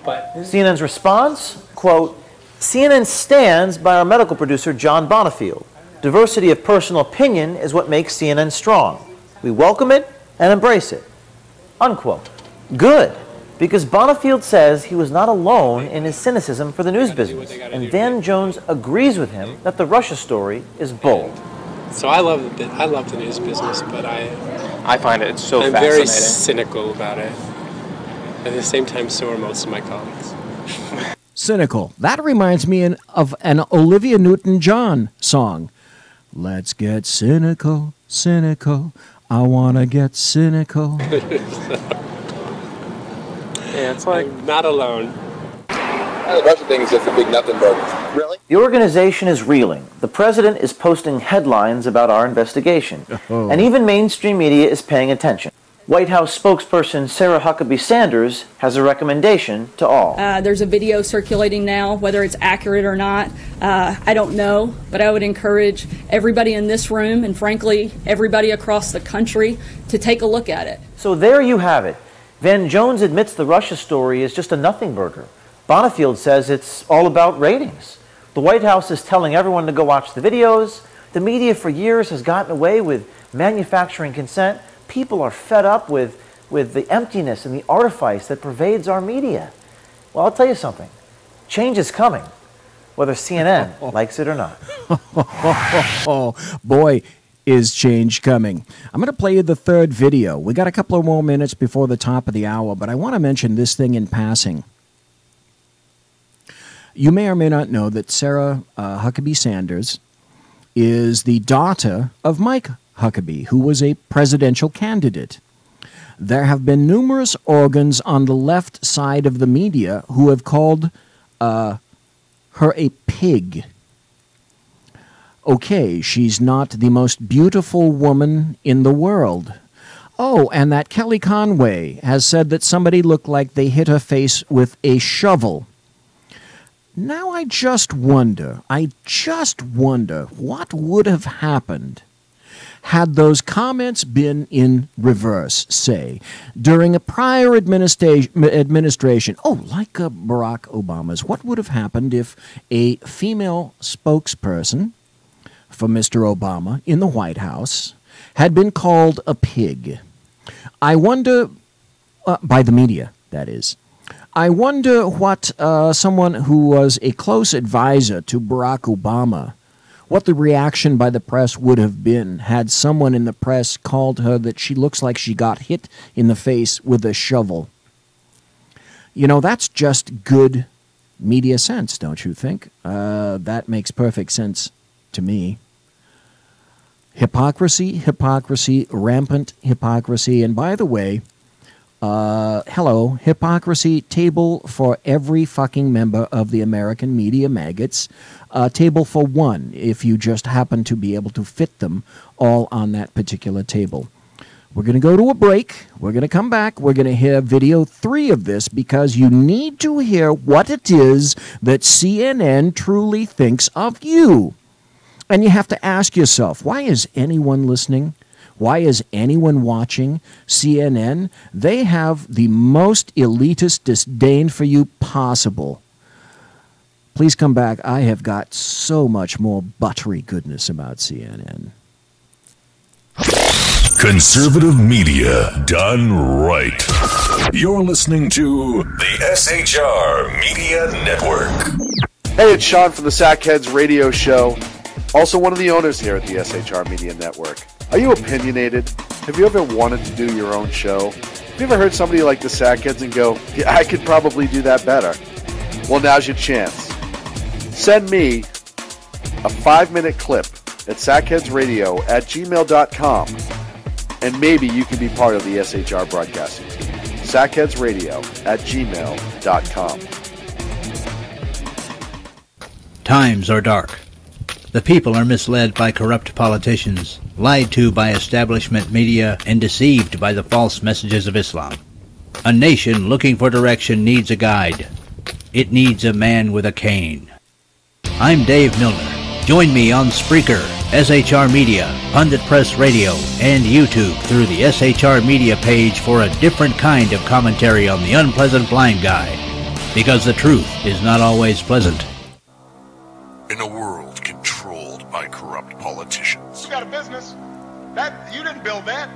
But CNN's response, quote, CNN stands by our medical producer, John Bonifield. Diversity of personal opinion is what makes CNN strong. We welcome it and embrace it. Unquote. Good, because Bonifield says he was not alone in his cynicism for the news business, and Van Jones agrees with him that the Russia story is bold. So I love the news business, but I find it so I'm fascinating. very cynical about it. At the same time, so are most of my colleagues. Cynical. That reminds me of an Olivia Newton-John song. Let's get cynical, cynical. I want to get cynical. Yeah, it's like... I'm not alone. The Russia thing is just a big nothing burger. Really? The organization is reeling. The president is posting headlines about our investigation. Oh. And even mainstream media is paying attention. White House spokesperson Sarah Huckabee Sanders has a recommendation to all. There's a video circulating now, whether it's accurate or not, I don't know, but I would encourage everybody in this room and frankly, everybody across the country to take a look at it. So there you have it. Van Jones admits the Russia story is just a nothing burger. Bonifield says it's all about ratings. The White House is telling everyone to go watch the videos. The media for years has gotten away with manufacturing consent. People are fed up with the emptiness and the artifice that pervades our media. Well, I'll tell you something. Change is coming, whether CNN likes it or not. Boy, is change coming. I'm going to play you the third video. We got a couple of more minutes before the top of the hour, but I want to mention this thing in passing. You may or may not know that Sarah Huckabee Sanders is the daughter of Mike Huckabee, who was a presidential candidate. There have been numerous organs on the left side of the media who have called her a pig. Okay, she's not the most beautiful woman in the world. Oh, and that Kelly Conway has said that somebody looked like they hit her face with a shovel. Now I just wonder what would have happened had those comments been in reverse, say, during a prior administration, like Barack Obama's. What would have happened if a female spokesperson for Mr. Obama in the White House had been called a pig? I wonder, by the media, that is. I wonder what someone who was a close advisor to Barack Obama, what the reaction by the press would have been had someone in the press called her that she looks like she got hit in the face with a shovel. You know, that's just good media sense, don't you think? That makes perfect sense to me. Hypocrisy, hypocrisy, rampant hypocrisy. And by the way, hello, hypocrisy table for every fucking member of the American media maggots. Table for one, if you just happen to be able to fit them all on that particular table. We're going to go to a break. We're going to come back. We're going to hear video 3 of this because you need to hear what it is that CNN truly thinks of you. And you have to ask yourself, why is anyone listening? Why is anyone watching CNN? They have the most elitist disdain for you possible. Please come back. I have got so much more buttery goodness about CNN. Conservative media done right. You're listening to the SHR Media Network. Hey, it's Sean from the Sackheads Radio Show. Also one of the owners here at the SHR Media Network. Are you opinionated? Have you ever wanted to do your own show? Have you ever heard somebody like the Sackheads and go, yeah, I could probably do that better? Well, now's your chance. Send me a 5-minute clip at sackheadsradio@gmail.com and maybe you can be part of the SHR broadcasting team. sackheadsradio@gmail.com. Times are dark. The people are misled by corrupt politicians, lied to by establishment media, and deceived by the false messages of Islam. A nation looking for direction needs a guide. It needs a man with a cane. I'm Dave Milner. Join me on Spreaker, SHR Media, Pundit Press Radio, and YouTube through the SHR Media page for a different kind of commentary on the unpleasant blind guy. Because the truth is not always pleasant. In a world controlled by corrupt politicians, You got a business. That you didn't build that.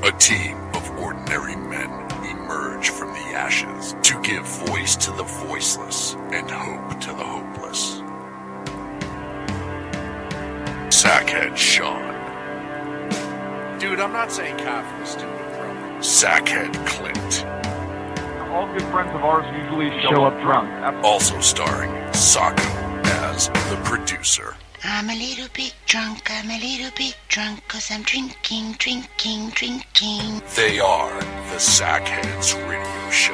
a team of ordinary men emerge from the ashes to give voice to the voiceless and hope to the hopeless. Sackhead Sean, Dude, I'm not saying cough was stupid, bro. Sackhead Clint, All good friends of ours usually show up drunk. also starring Sako as the producer. I'm a little bit drunk, I'm a little bit drunk, 'cause I'm drinking, drinking, drinking. They are the Sackheads Radio Show.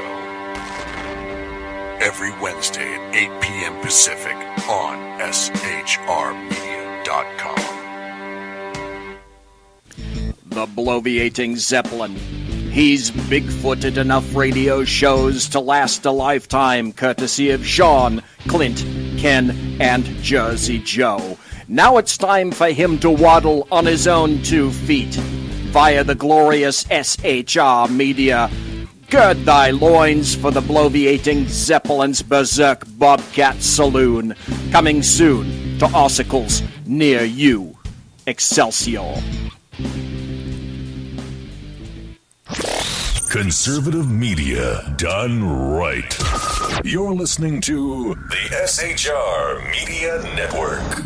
Every Wednesday at 8 p.m. Pacific on shrmedia.com. The bloviating Zeppelin. He's big-footed enough radio shows to last a lifetime, courtesy of Sean, Clint, Ken, and Jersey Joe. Now it's time for him to waddle on his own 2 feet via the glorious SHR Media. Gird thy loins for the bloviating Zeppelin's Berserk Bobcat Saloon. Coming soon to ossicles near you. Excelsior. Conservative media done right. You're listening to the SHR Media Network.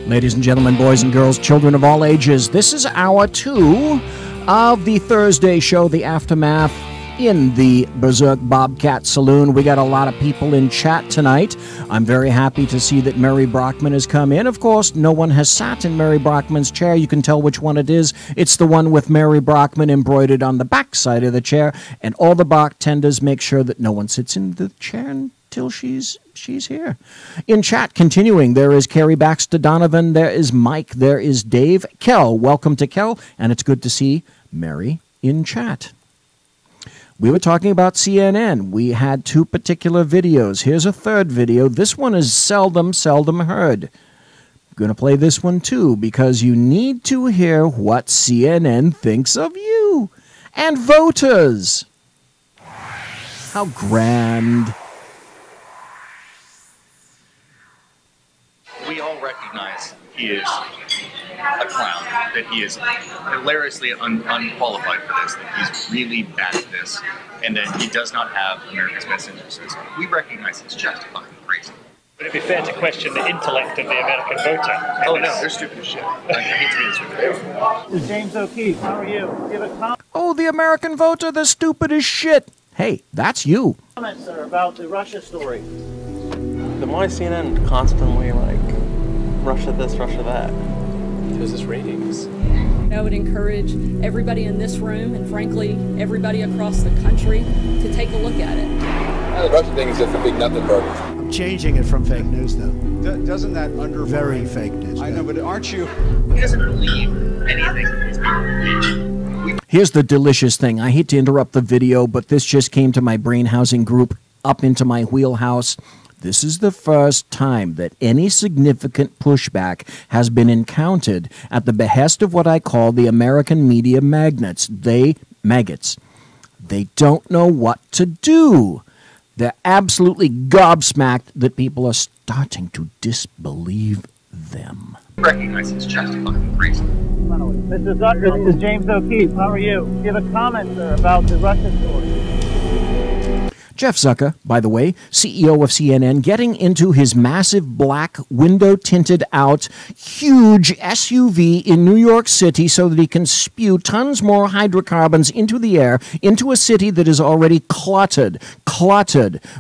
Ladies and gentlemen, boys and girls, children of all ages, this is hour 2 of the Thursday show, The Aftermath, in the Berserk Bobcat Saloon. We got a lot of people in chat tonight. I'm very happy to see that Mary Brockman has come in. Of course, no one has sat in Mary Brockman's chair. You can tell which one it is. It's the one with Mary Brockman embroidered on the back side of the chair, and all the bartenders make sure that no one sits in the chair until she's here. In chat, continuing, there is Carrie Baxter Donovan, there is Mike, there is Dave. Kel, welcome to Kel, and it's good to see Mary in chat. We were talking about CNN. We had 2 particular videos. Here's a 3rd video. This one is seldom heard. I'm going to play this one too, because you need to hear what CNN thinks of you and voters. How grand. We all recognize he is a clown, that he is hilariously unqualified for this, that he's really bad at this, and that he does not have America's best interests. We recognize it's justified and crazy. Would it be fair to question the intellect of the American voter? Oh no, they're stupid as shit. I hate to be this way. This is James O'Keefe. How are you? Give a Oh, the American voter, they're stupid as shit. Hey, that's you. comment, sir, about the Russia story. Then why is CNN constantly like Russia this, Russia that? Because it's ratings. I would encourage everybody in this room and frankly everybody across the country to take a look at it. The Russian thing is just a big nothing burger. I'm changing it from fake news, though. Doesn't that undermine? Very fake news. I know, but aren't you? He doesn't believe anything that these people believe. Here's the delicious thing. I hate to interrupt the video, but this just came to my brain housing group, up into my wheelhouse. This is the first time that any significant pushback has been encountered at the behest of what I call the American media maggots. They don't know what to do. They're absolutely gobsmacked that people are starting to disbelieve them. Recognize it's justified and crazy. Mr. Zucker, this is James O'Keefe. How are you? Give a comment, sir, about the Russia story. Jeff Zucker, by the way, CEO of CNN, getting into his massive black window-tinted out huge SUV in New York City so that he can spew tons more hydrocarbons into the air, into a city that is already cluttered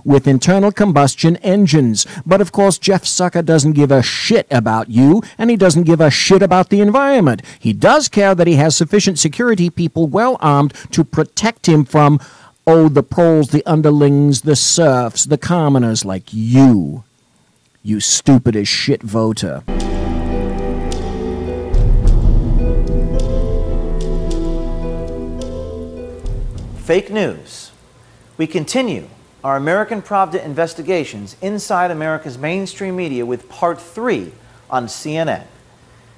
with internal combustion engines. But of course, Jeff Zucker doesn't give a shit about you, and he doesn't give a shit about the environment. He does care that he has sufficient security people well armed to protect him from Oh, the proles, the underlings, the serfs, the commoners like you. You stupid as shit voter. Fake news. We continue our American Pravda investigations inside America's mainstream media with part 3 on CNN.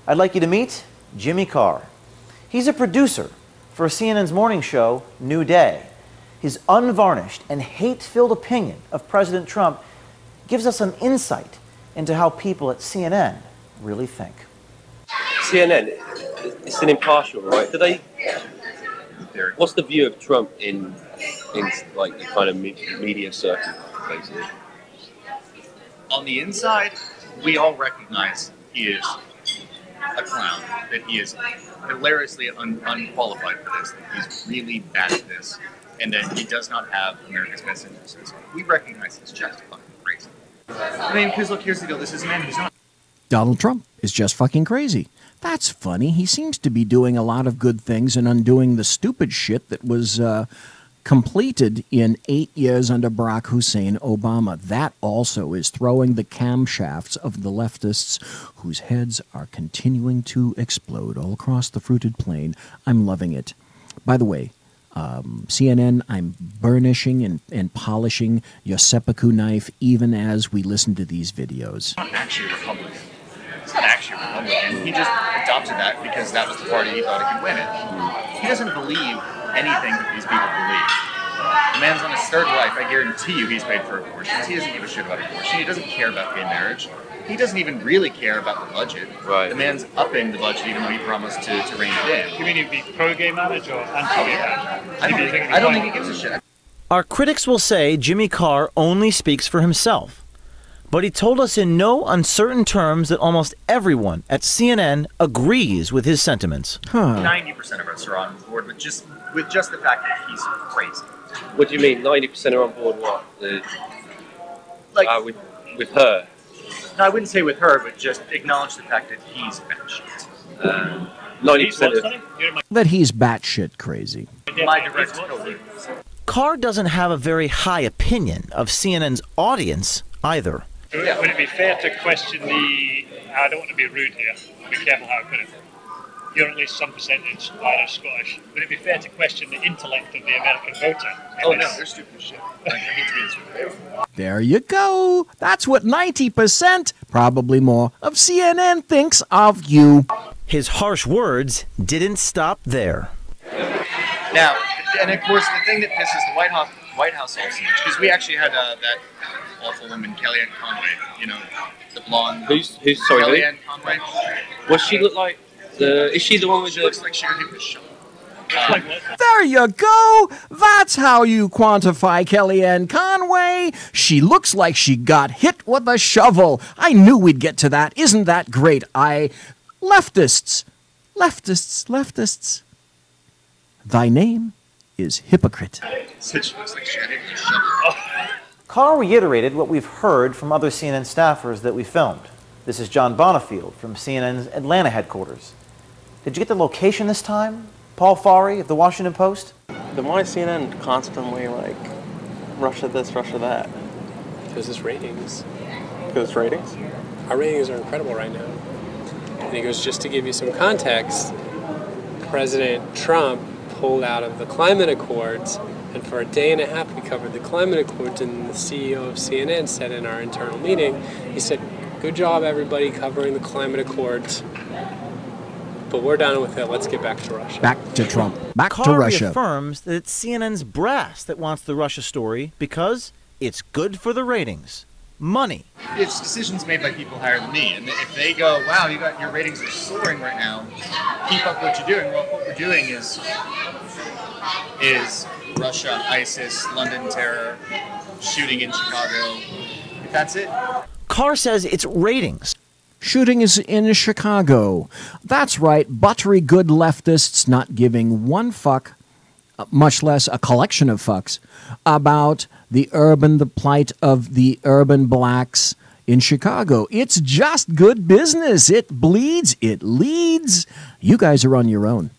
I'd like you to meet Jimmy Carr. He's a producer for CNN's morning show, New Day. His unvarnished and hate-filled opinion of President Trump gives us an insight into how people at CNN really think. CNN, it's an impartial, right? What's the view of Trump in like the kind of media circle, basically? On the inside, we all recognize he is a clown, that he is hilariously unqualified for this, that he's really bad at this, and that he does not have America's best interests. We recognize he's just fucking crazy. I mean, because look, here's the deal. This is a man who's not... Donald Trump is just fucking crazy. That's funny. He seems to be doing a lot of good things and undoing the stupid shit that was completed in 8 years under Barack Hussein Obama. That also is throwing the camshafts of the leftists whose heads are continuing to explode all across the fruited plain. I'm loving it. By the way, CNN, I'm burnishing and polishing your seppuku knife even as we listen to these videos. Not actually a Republican. He's not actually a Republican. He just adopted that because that was the party he thought he could win it. He doesn't believe anything that these people believe. The man's on his third wife. I guarantee you he's paid for abortions. He doesn't give a shit about abortion. He doesn't care about gay marriage. He doesn't even really care about the budget. Right. The man's upping the budget even though he promised to rein it in. You mean he'd be pro-gay marriage or anti-gay marriage? I don't think he gives a shit. Our critics will say Jimmy Carr only speaks for himself. But he told us in no uncertain terms that almost everyone at CNN agrees with his sentiments. 90% of us are on board with just the fact that he's crazy. What do you mean, 90% are on board what? With her? No, I wouldn't say with her, but just acknowledge the fact that he's batshit. 90% that he's batshit crazy. My direct quote. Carr doesn't have a very high opinion of CNN's audience either. Would it be fair to question I don't want to be rude here, be careful how I put it. You're at least some percentage Irish, Scottish. Would it be fair to question the intellect of the American voter? Oh no, they're stupid as shit. I hate to be this way. There you go. That's what 90%, probably more, of CNN thinks of you. His harsh words didn't stop there. Now, and of course, the thing that pisses the White House off, because we actually had that awful woman, Kellyanne Conway, you know, the blonde. Who's sorry? Kellyanne Conway. What's she look like? Is she the one with She looks like she could be shot. There you go. That's how you quantify Kellyanne Conway. She looks like she got hit with a shovel. I knew we'd get to that. Isn't that great? Leftists. Thy name is hypocrite. Carr reiterated what we've heard from other CNN staffers that we filmed. This is John Bonifield from CNN's Atlanta headquarters. Did you get the location this time? Paul Farri of the Washington Post? Then why is CNN constantly like, Russia this, Russia that? Because it's ratings. Because it's ratings? Our ratings are incredible right now. And he goes, just to give you some context, President Trump pulled out of the climate accords, and for a day and a half we covered the climate accords, and the CEO of CNN said in our internal meeting, he said, good job everybody covering the climate accords, but we're done with it, let's get back to Russia. Back to Trump. Back Carr to Russia. Reaffirms that it's CNN's brass that wants the Russia story because it's good for the ratings. Money. It's decisions made by people higher than me, and if they go, wow, your ratings are soaring right now, keep up what you're doing. Well, what we're doing is Russia, ISIS, London terror, shooting in Chicago. If that's it. Carr says it's ratings. Shooting is in Chicago. That's right, buttery good leftists not giving one fuck, much less a collection of fucks, about the plight of the urban blacks in Chicago. It's just good business. It bleeds. It leads. You guys are on your own.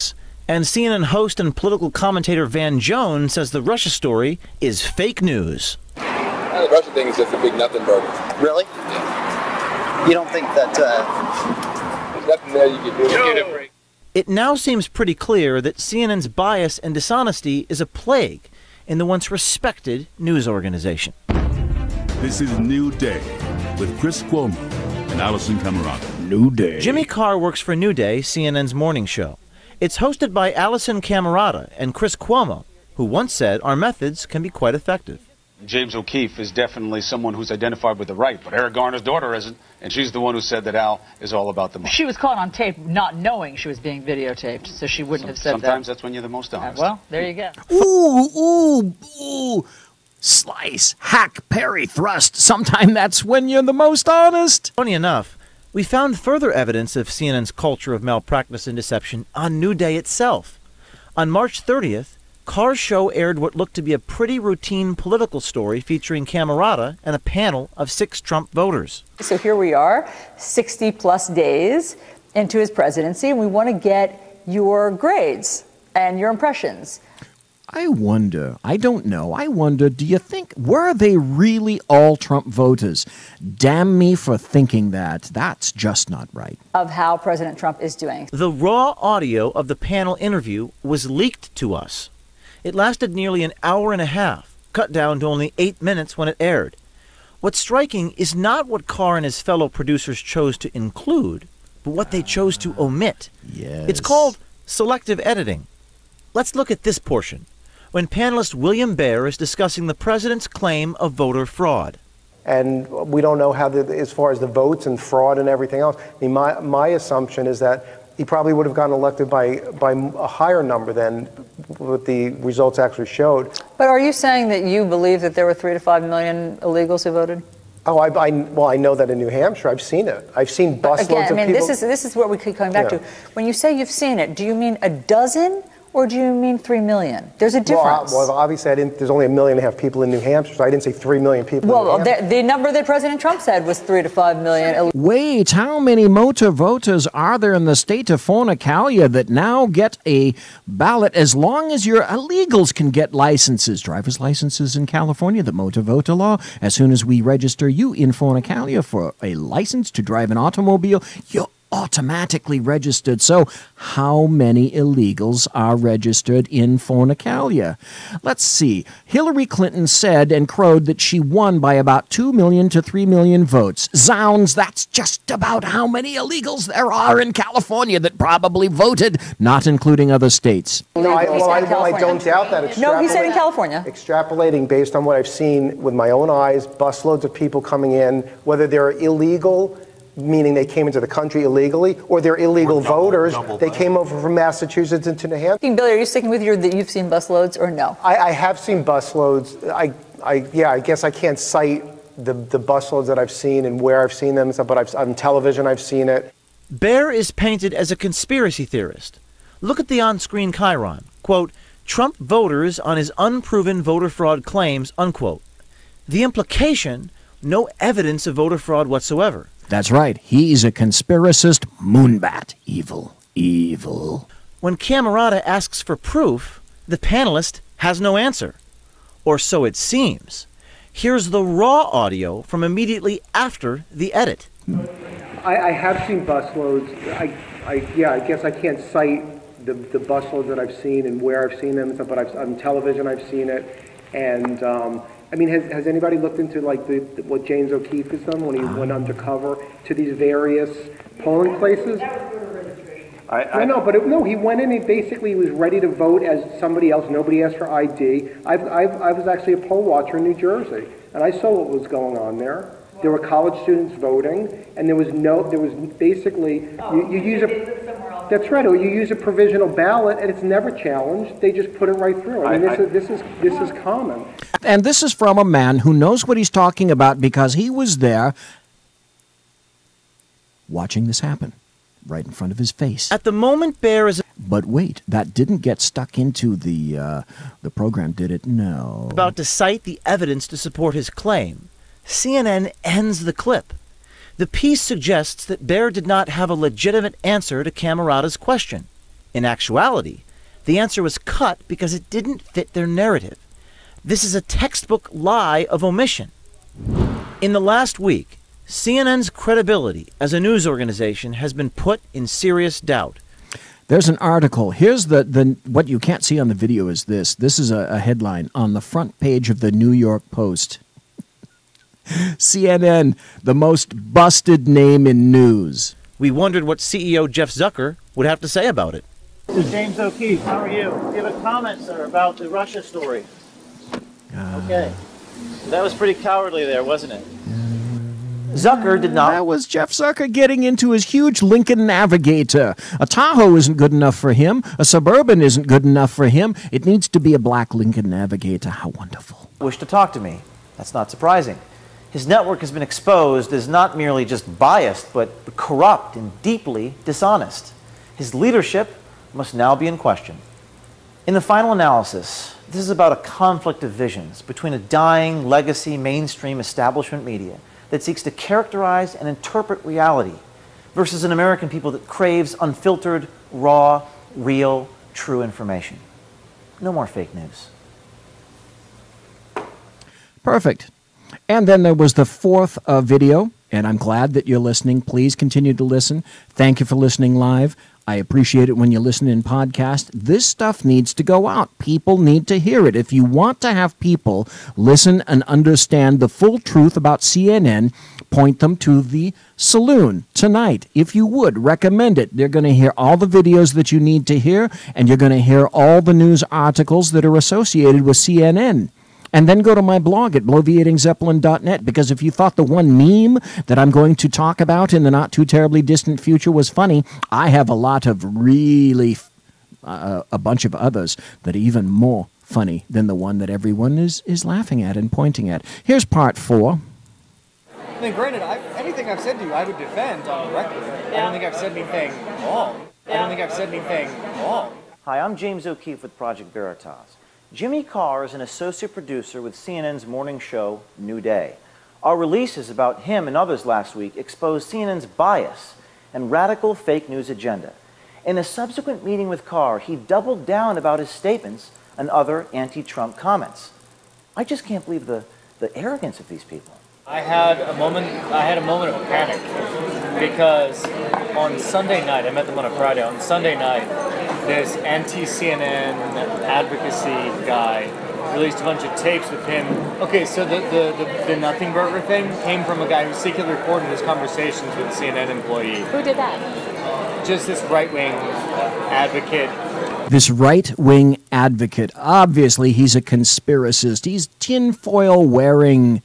And CNN host and political commentator Van Jones says the Russia story is fake news. The Russia thing is just a big nothing burger. Really? You don't think that... There's nothing there you can do to get a break. It now seems pretty clear that CNN's bias and dishonesty is a plague in the once respected news organization. This is New Day with Chris Cuomo and Allison Camerata. New Day. Jimmy Carr works for New Day, CNN's morning show. It's hosted by Allison Camerata and Chris Cuomo, who once said our methods can be quite effective. James O'Keefe is definitely someone who's identified with the right, but Eric Garner's daughter isn't, and she's the one who said that Al is all about the money. She was caught on tape not knowing she was being videotaped, so she wouldn't have said that. Sometimes that's when you're the most honest. Well, there you go. Ooh. Slice, hack, parry, thrust. Sometime that's when you're the most honest. Funny enough, we found further evidence of CNN's culture of malpractice and deception on New Day itself. On March 30th, Carr's show aired what looked to be a pretty routine political story featuring Camerata and a panel of 6 Trump voters. So here we are, 60-plus days into his presidency, and we want to get your grades and your impressions. I wonder, do you think, were they really all Trump voters? Damn me for thinking that. That's just not right. Of how President Trump is doing. The raw audio of the panel interview was leaked to us. It lasted nearly an hour and a half, cut down to only 8 minutes when it aired. What's striking is not what Carr and his fellow producers chose to include, but what they chose to omit. Yes. It's called selective editing. Let's look at this portion, when panelist William Baer is discussing the president's claim of voter fraud. And we don't know how, as far as the votes and fraud and everything else. I mean, my assumption is that he probably would have gotten elected by a higher number than what the results actually showed. But are you saying that you believe that there were 3 to 5 million illegals who voted? Oh, well, I know that in New Hampshire. I've seen it. I've seen busloads of people. Again, this is what we keep coming back to. When you say you've seen it, do you mean a dozen? Or do you mean 3 million? There's a difference. Well, obviously, there's only 1.5 million people in New Hampshire, so I didn't say 3 million people in New Hampshire. The number that President Trump said was 3 to 5 million. Wait, how many motor voters are there in the state of Fornicalia that now get a ballot as long as your illegals can get licenses, driver's licenses in California, the motor voter law? As soon as we register you in Fornicalia for a license to drive an automobile, you're automatically registered. So how many illegals are registered in Fornicalia? Let's see. Hillary Clinton said and crowed that she won by about 2 million to 3 million votes. Zounds, that's just about how many illegals there are in California that probably voted, not including other states. No, I don't doubt that. No, he said in California. Extrapolating based on what I've seen with my own eyes, busloads of people coming in, whether they're illegal, meaning they came into the country illegally, or they're illegal voters. They came over from Massachusetts into New Hampshire. Billy, are you sticking with that you've seen busloads or no? I have seen busloads. I guess I can't cite the busloads that I've seen and where I've seen them, but on television I've seen it. Baer is painted as a conspiracy theorist. Look at the on-screen chyron. Quote, Trump voters on his unproven voter fraud claims, unquote. The implication, no evidence of voter fraud whatsoever. That's right. He's a conspiracist moonbat. Evil. Evil. When Camerata asks for proof, the panelist has no answer. Or so it seems. Here's the raw audio from immediately after the edit. I have seen busloads. I guess I can't cite the busloads that I've seen and where I've seen them, but on television I've seen it. And I mean, has anybody looked into what James O'Keefe has done when he went undercover to these various polling places? I know, but he went in and basically was ready to vote as somebody else. Nobody asked for ID. I was actually a poll watcher in New Jersey, and I saw what was going on there. There were college students voting, and you use a, that's right, or you use a provisional ballot, and it's never challenged. They just put it right through. I mean, this is common. And this is from a man who knows what he's talking about because he was there watching this happen right in front of his face. At the moment, Baer is... But wait, that didn't get stuck into the program, did it? No. About to cite the evidence to support his claim. CNN ends the clip. The piece suggests that Baer did not have a legitimate answer to Camerata's question. In actuality, The answer was cut because it didn't fit their narrative. This is a textbook lie of omission. In the last week, CNN's credibility as a news organization has been put in serious doubt. There's an article. Here's the what you can't see on the video is this. This is a headline on the front page of the New York Post. CNN, the most busted name in news. We wondered what CEO Jeff Zucker would have to say about it. This is James O'Keefe. How are you? Do you have a comment, sir, about the Russia story? Okay. That was pretty cowardly there, wasn't it? Zucker did not. That was Jeff Zucker getting into his huge Lincoln Navigator. A Tahoe isn't good enough for him. A Suburban isn't good enough for him. It needs to be a black Lincoln Navigator. How wonderful. Wish to talk to me. That's not surprising. His network has been exposed as not merely just biased, but corrupt and deeply dishonest. His leadership must now be in question. In the final analysis, this is about a conflict of visions between a dying legacy mainstream establishment media that seeks to characterize and interpret reality versus an American people that craves unfiltered, raw, real, true information. No more fake news. Perfect. And then there was the fourth video, and I'm glad that you're listening. Please continue to listen. Thank you for listening live. I appreciate it when you listen in podcast. This stuff needs to go out. People need to hear it. If you want to have people listen and understand the full truth about CNN, point them to the Saloon tonight. If you would, recommend it. They're going to hear all the videos that you need to hear, and you're going to hear all the news articles that are associated with CNN. And then go to my blog at bloviatingzeppelin.net, because if you thought the one meme that I'm going to talk about in the not-too-terribly-distant future was funny, I have a lot of really, a bunch of others that are even more funny than the one that everyone is laughing at and pointing at. Here's part 4. I mean, granted, anything I've said to you, I would defend on the record. I don't think I've said anything wrong. Hi, I'm James O'Keefe with Project Veritas. Jimmy Carr is an associate producer with CNN's morning show, New Day. Our releases about him and others last week exposed CNN's bias and radical fake news agenda. In a subsequent meeting with Carr, he doubled down about his statements and other anti-Trump comments. I just can't believe the arrogance of these people. I had a moment of panic because on Sunday night, I met them on a Friday, on Sunday night, this anti-CNN advocacy guy released a bunch of tapes with him. Okay, so the Nothing Burger thing came from a guy who secretly recorded his conversations with a CNN employee. Who did that? Just this right-wing advocate. This right-wing advocate. Obviously, he's a conspiracist. He's tinfoil wearing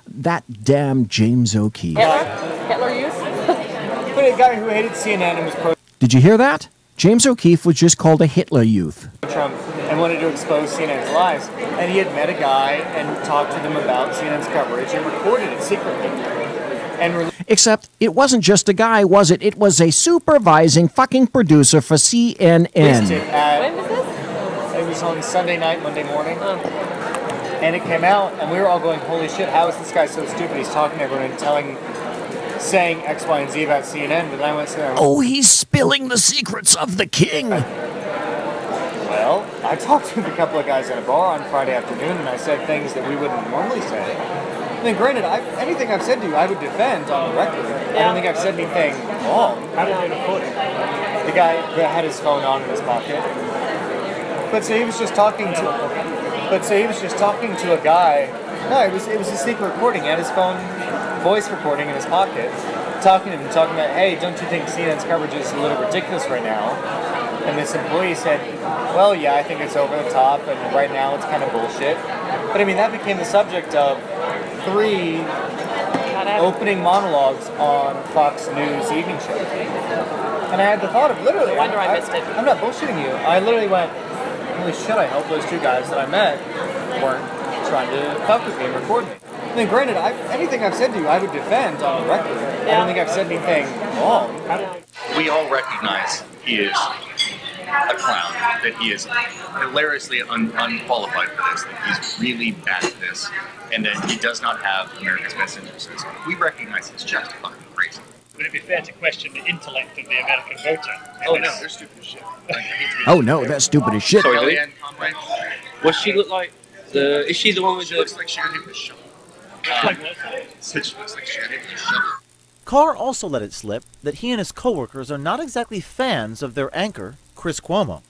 that damn James O'Keefe. Hitler Youth? But a guy who hated CNN and was pro Did you hear that? James O'Keefe was just called a Hitler Youth. Trump and wanted to expose CNN's lies. And he had met a guy and talked to them about CNN's coverage and recorded it secretly. Except it wasn't just a guy, was it? It was a supervising fucking producer for CNN. When was this? It was on Sunday night, Monday morning. And it came out, and we were all going, holy shit, how is this guy so stupid? He's talking to everyone and saying X, Y, and Z about CNN, but then I went to them. Oh, he's spilling the secrets of the king. Well, I talked to a couple of guys at a bar on Friday afternoon, and I said things that we wouldn't normally say. I mean, granted, anything I've said to you, I would defend on the record. I don't think I've said anything wrong. How did they put it? The guy that had his phone on in his pocket. But so he was just talking to a guy. No, it was a secret recording. He had his phone voice recording in his pocket, talking to him, talking about, hey, don't you think CNN's coverage is a little ridiculous right now? And this employee said, well, yeah, I think it's over the top, and right now it's kind of bullshit. But I mean, that became the subject of 3 opening monologues on Fox News evening show. And I had the thought of literally, I missed it. I'm not bullshitting you. I literally went, holy shit, I hope those 2 guys that I met weren't trying to fuck with me and record me. I mean, granted, anything I've said to you, I would defend on the record. I don't think I've said anything wrong. We all recognize he is a clown, that he is hilariously unqualified for this, that he's really bad at this, and that he does not have America's best interests. We recognize it's justified and crazy. Would it be fair to question the intellect of the American voter? Oh no, they're stupid as shit. Oh no, that's stupid as shit. Sorry, who? What's she look like? Is she the one with She the... looks like she got hit with a shovel. She looks like she got hit with a shovel. Carr also let it slip that he and his coworkers are not exactly fans of their anchor, Chris Cuomo.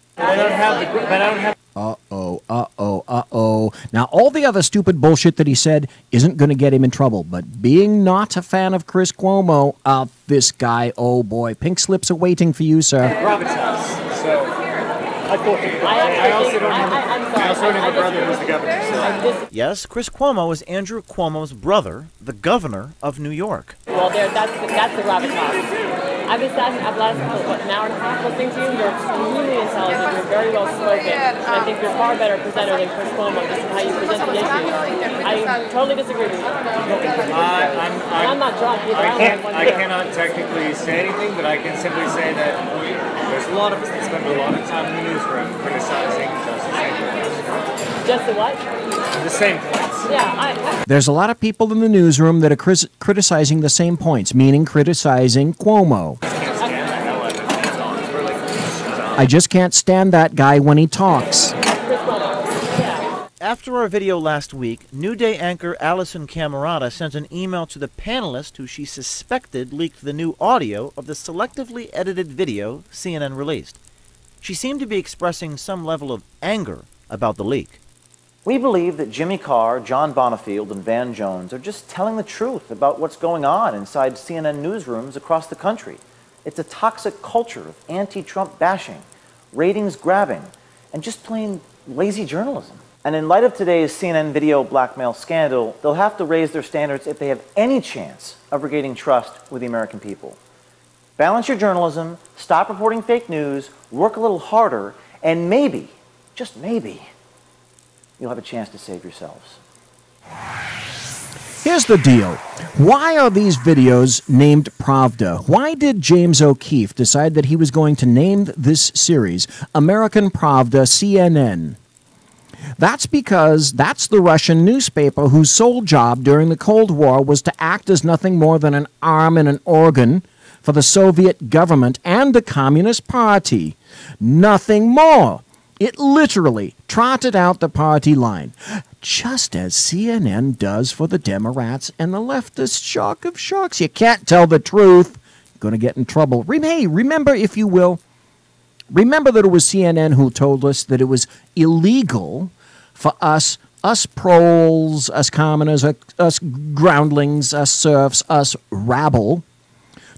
Uh-oh. Now, all the other stupid bullshit that he said isn't going to get him in trouble, but being not a fan of Chris Cuomo, this guy, oh boy, pink slips are waiting for you, sir. Gravitas. So I also don't have a brother who's the governor. So. Yes, Chris Cuomo is Andrew Cuomo's brother, the governor of New York. Well, that's the gravitas. I've been I've lasted, what, an hour and a half listening to you. You're extremely intelligent. You're very well spoken. And I think you're a far better presenter than Chris Cuomo, just in how you present the issue. I totally disagree with you. I'm not drunk either. I cannot technically say anything, but I can simply say that there's a lot of us that spend a lot of time in the newsroom criticizing just the same points. Just the what? The same points. Yeah. There's a lot of people in the newsroom that are criticizing the same points, meaning criticizing Cuomo. I just can't stand that guy when he talks. After our video last week, New Day anchor Alison Camerata sent an email to the panelist who she suspected leaked the new audio of the selectively edited video CNN released. She seemed to be expressing some level of anger about the leak. We believe that Jimmy Carr, John Bonifield, and Van Jones are just telling the truth about what's going on inside CNN newsrooms across the country. It's a toxic culture of anti-Trump bashing, ratings grabbing, and just plain lazy journalism. And in light of today's CNN video blackmail scandal, they'll have to raise their standards if they have any chance of regaining trust with the American people. Balance your journalism, stop reporting fake news, work a little harder, and maybe, just maybe, you'll have a chance to save yourselves. Here's the deal. Why are these videos named Pravda? Why did James O'Keefe decide that he was going to name this series American Pravda CNN? That's because that's the Russian newspaper whose sole job during the Cold War was to act as nothing more than an arm and an organ for the Soviet government and the Communist Party. Nothing more. It literally trotted out the party line, just as CNN does for the Democrats and the leftist shock of shocks. You can't tell the truth. You're going to get in trouble. Hey, remember, if you will, remember that it was CNN who told us that it was illegal for us proles, us commoners, us groundlings, us serfs, us rabble,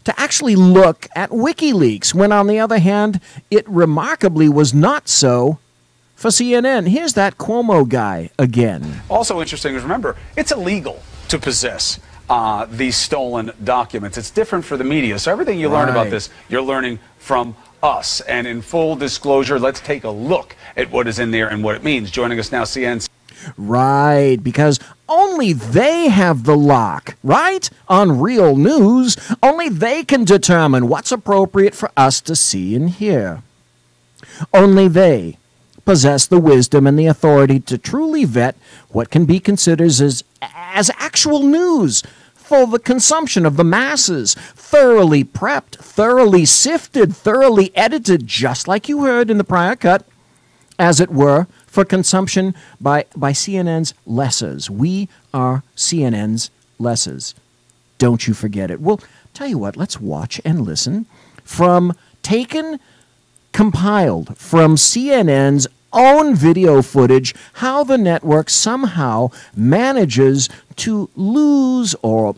to actually look at WikiLeaks, when on the other hand, it remarkably was not so for CNN. Here's that Cuomo guy again. Also interesting is, remember, it's illegal to possess these stolen documents. It's different for the media. So everything you learn about this, you're learning from us. And in full disclosure, let's take a look at what is in there and what it means. Joining us now, CNN. Right, because only they have the lock, right? On real news, only they can determine what's appropriate for us to see and hear. Only they possess the wisdom and the authority to truly vet what can be considered as actual news for the consumption of the masses, thoroughly prepped, thoroughly sifted, thoroughly edited, just like you heard in the prior cut, as it were, for consumption by CNN's lessers. We are CNN's lessers. Don't you forget it. Well, tell you what, let's watch and listen from compiled from CNN's own video footage, how the network somehow manages to lose or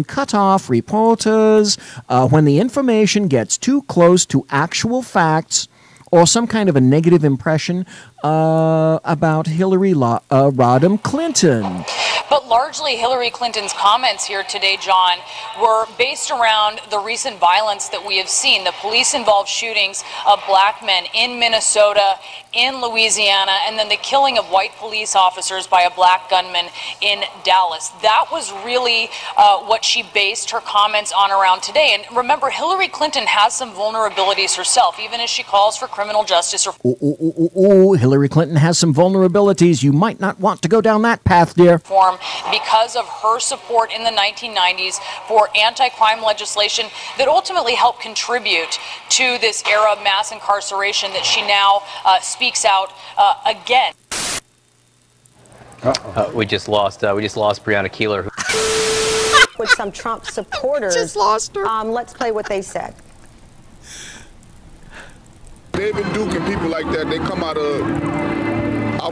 cut off reporters when the information gets too close to actual facts or some kind of a negative impression about Hillary Rodham Clinton. But largely, Hillary Clinton's comments here today, John, were based around the recent violence that we have seen, the police-involved shootings of black men in Minnesota in Louisiana, and then the killing of white police officers by a black gunman in Dallas. That was really what she based her comments on around today. And remember, Hillary Clinton has some vulnerabilities herself, even as she calls for criminal justice reform. Hillary Clinton has some vulnerabilities. You might not want to go down that path, dear. Because of her support in the 1990s for anti-crime legislation that ultimately helped contribute to this era of mass incarceration that she now speaks out again. We just lost Breonna Keeler. With some Trump supporters. Just lost her. Let's play what they said. David Duke and people like that, they come out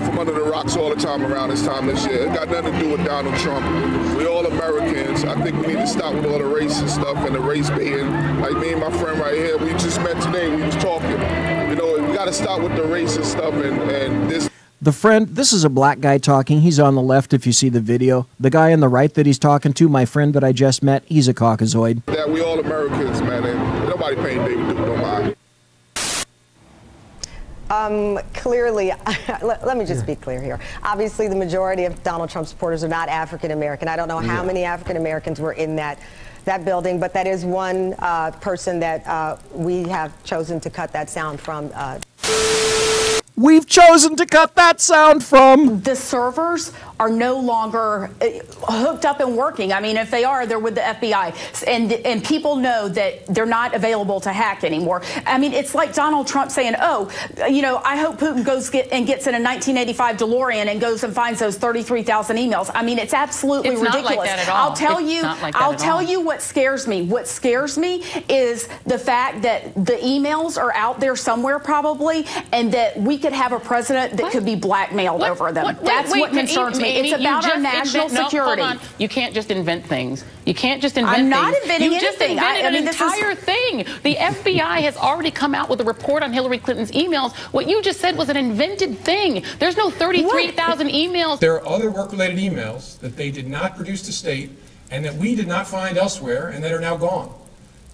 from under the rocks all the time around this time this year. It got nothing to do with Donald Trump. We're all Americans. I think we need to stop with all the racist stuff and the race baiting. Like me and my friend right here, we just met today, we was talking. You know, we got to stop with the racist stuff and this. The friend, this is a black guy talking. He's on the left if you see the video. The guy on the right that he's talking to, my friend that I just met, he's a Caucasoid. That we all Americans, man, and nobody paying David Duke no mind. Clearly, let me just be clear here. Obviously, the majority of Donald Trump supporters are not African American. I don't know how many African Americans were in that building, but that is one person that we have chosen to cut that sound from. We've chosen to cut that sound from. The servers are no longer hooked up and working. I mean, if they are, they're with the FBI. And people know that they're not available to hack anymore. I mean, it's like Donald Trump saying, oh, you know, I hope Putin goes and gets in a 1985 DeLorean and goes and finds those 33,000 emails. I mean, it's absolutely ridiculous. Not like that at all. I'll tell you what scares me. What scares me is the fact that the emails are out there somewhere probably, and that we could have a president that could be blackmailed over them. That's what concerns me. It's about our national security. Hold on. You can't just invent things. You can't just invent things. I'm not inventing anything. You just invented an entire thing. The FBI has already come out with a report on Hillary Clinton's emails. What you just said was an invented thing. There's no 33,000 emails. There are other work-related emails that they did not produce to state and that we did not find elsewhere and that are now gone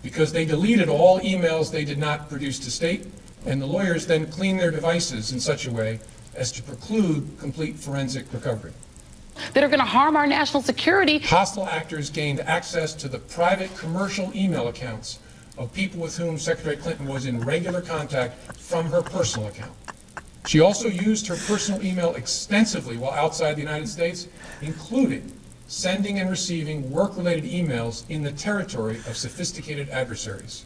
because they deleted all emails they did not produce to state, and the lawyers then cleaned their devices in such a way as to preclude complete forensic recovery. That are going to harm our national security. Hostile actors gained access to the private commercial email accounts of people with whom Secretary Clinton was in regular contact from her personal account. She also used her personal email extensively while outside the United States, including sending and receiving work-related emails in the territory of sophisticated adversaries.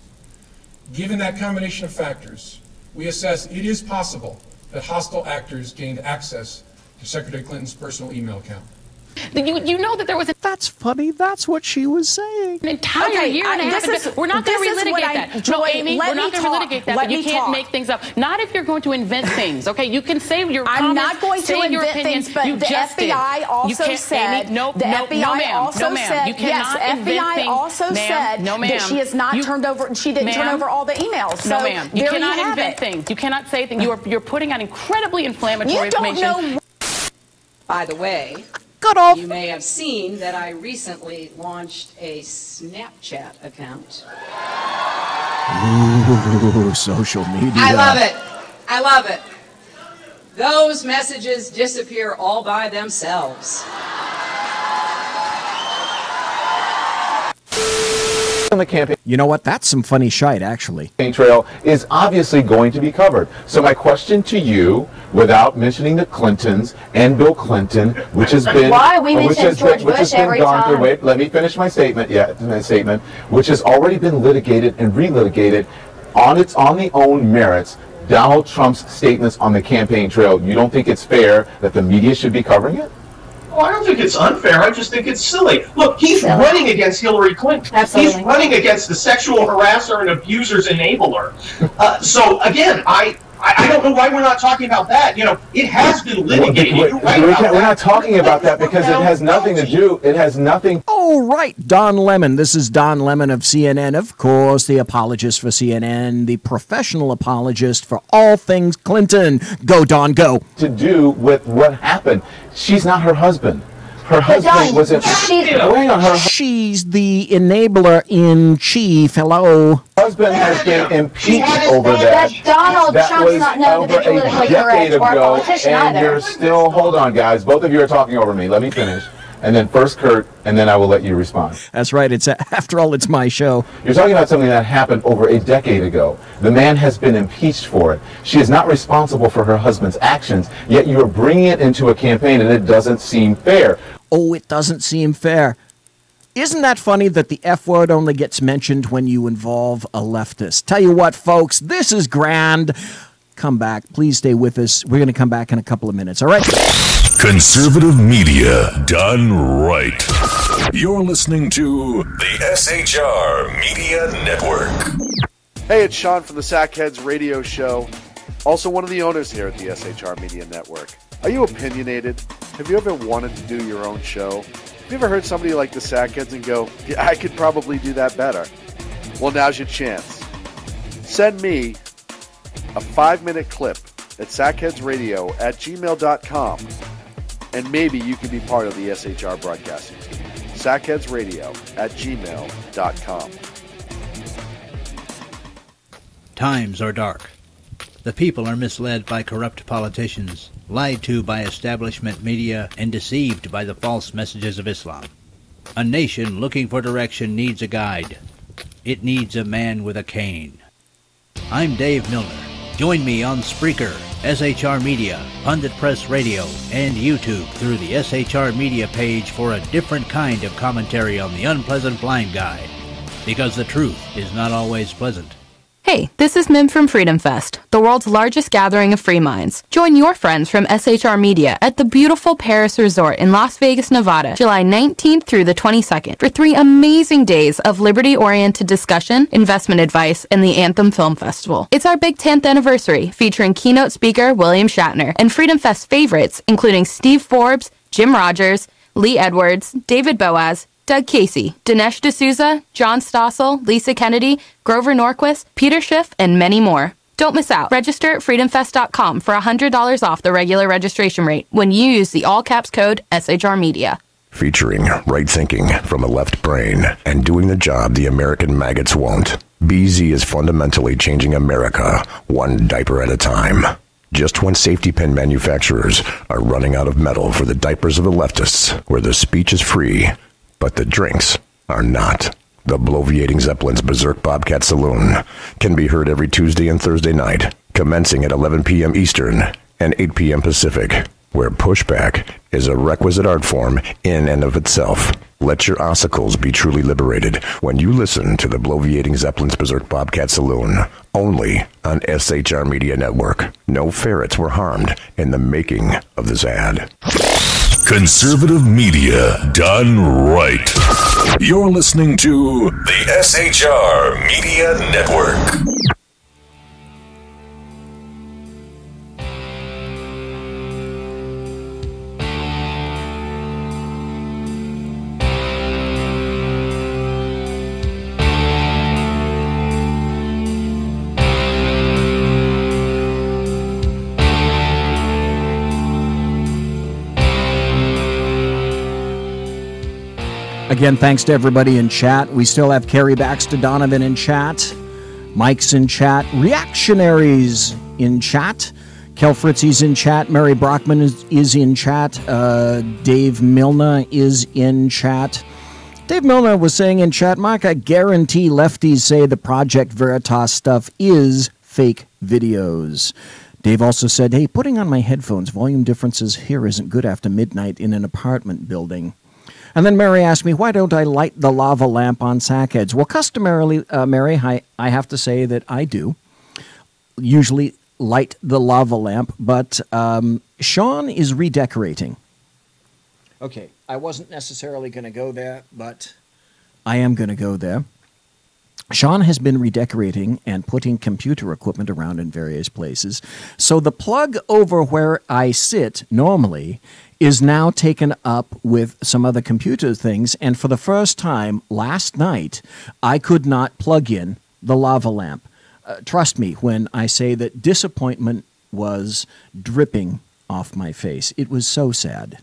Given that combination of factors, we assess it is possible that hostile actors gained access to Secretary Clinton's personal email account. You know that there was a... That's funny. That's what she was saying. An entire year and a half. We're not going to relitigate that. No, Amy, we're not going to relitigate that, but you can't make things up. Not if you're going to invent things, okay? You can say your comments, I'm not going to invent opinions, things, but the FBI also said... The FBI also said... Yes, FBI also said that she has not turned over... She didn't turn over all the emails. So no, ma'am. You cannot invent things. You cannot say things. You're putting out incredibly inflammatory information. You don't know... By the way... Cut off. You may have seen that I recently launched a Snapchat account. Ooh, social media. I love it. I love it. Those messages disappear all by themselves. On the campaign. You know what? That's some funny shite, actually. Trail is obviously going to be covered. So my question to you, without mentioning the Clintons and Bill Clinton, which has been Wait, let me finish my statement. Which has already been litigated and relitigated on the own merits. Donald Trump's statements on the campaign trail. You don't think it's fair that the media should be covering it? Oh, I don't think it's unfair. I just think it's silly. Look, he's running against Hillary Clinton. Absolutely. He's running against the sexual harasser and abuser's enabler. So, again, I don't know why we're not talking about that. You know, it has been litigated. We're not talking about that because it has nothing to do. It has nothing. Oh, right. Don Lemon. This is Don Lemon of CNN. Of course, the apologist for CNN, the professional apologist for all things Clinton. Go, Don, go. To do with what happened. She's not her husband. Her husband was She's the enabler in chief. Hello. Her husband has been impeached over that. Donald That Trump's was not known to over be politically a decade correct or a ago, politician and either. you're still. Hold on, guys. Both of you are talking over me. Let me finish. And then first Kurt, and then I will let you respond. That's right. It's after all, it's my show. You're talking about something that happened over a decade ago. The man has been impeached for it. She is not responsible for her husband's actions, yet you are bringing it into a campaign, and it doesn't seem fair. Oh, it doesn't seem fair. Isn't that funny that the F word only gets mentioned when you involve a leftist? Tell you what, folks, this is grand. Come back. Please stay with us. We're going to come back in a couple of minutes. All right? Conservative media done right. You're listening to the SHR Media Network. Hey, it's Sean from the Sackheads Radio Show, also one of the owners here at the SHR Media Network. Are you opinionated? Have you ever wanted to do your own show? Have you ever heard somebody like the Sackheads and go, yeah, I could probably do that better? Well, now's your chance. Send me a 5-minute clip at sackheadsradio@gmail.com, and maybe you can be part of the SHR broadcasting team. sackheadsradio@gmail.com. Times are dark. The people are misled by corrupt politicians, lied to by establishment media, and deceived by the false messages of Islam. A nation looking for direction needs a guide. It needs a man with a cane. I'm Dave Milner. Join me on Spreaker, SHR Media, Pundit Press Radio, and YouTube through the SHR Media page for a different kind of commentary on the unpleasant blind guy. Because the truth is not always pleasant. Hey, this is Mim from Freedom Fest, the world's largest gathering of free minds. Join your friends from SHR Media at the beautiful Paris Resort in Las Vegas, Nevada, July 19th through the 22nd for 3 amazing days of liberty-oriented discussion, investment advice, and the Anthem Film Festival. It's our big 10th anniversary, featuring keynote speaker William Shatner and Freedom Fest favorites, including Steve Forbes, Jim Rogers, Lee Edwards, David Boaz, Doug Casey, Dinesh D'Souza, John Stossel, Lisa Kennedy, Grover Norquist, Peter Schiff, and many more. Don't miss out. Register at freedomfest.com for $100 off the regular registration rate when you use the all-caps code SHR Media. Featuring right thinking from a left brain and doing the job the American maggots won't. BZ is fundamentally changing America one diaper at a time. Just when safety pin manufacturers are running out of metal for the diapers of the leftists, where the speech is free, but the drinks are not. The bloviating Zeppelin's Berserk Bobcat Saloon can be heard every Tuesday and Thursday night, commencing at 11 p.m. Eastern and 8 p.m. Pacific, where pushback is a requisite art form in and of itself. Let your ossicles be truly liberated when you listen to the bloviating Zeppelin's Berserk Bobcat Saloon, only on SHR Media Network. No ferrets were harmed in the making of this ad. Conservative media done right. You're listening to the SHR Media Network. Again, thanks to everybody in chat. We still have Carrie Baxter Donovan in chat. Mike's in chat. Reactionaries in chat. Kel Fritzy's in chat. Mary Brockman is in chat. Dave Milner is in chat. Dave Milner was saying in chat, Mark, I guarantee lefties say the Project Veritas stuff is fake videos. Dave also said, hey, putting on my headphones, volume differences here isn't good after midnight in an apartment building. And then Mary asked me, why don't I light the lava lamp on Sackheads? Well, customarily, Mary, I have to say that I do usually light the lava lamp, but Sean is redecorating. Okay, I wasn't necessarily going to go there, but I am going to go there. Sean has been redecorating and putting computer equipment around in various places. So the plug over where I sit normally is now taken up with some other computer things. And for the first time last night, I could not plug in the lava lamp. Trust me when I say that disappointment was dripping off my face. It was so sad.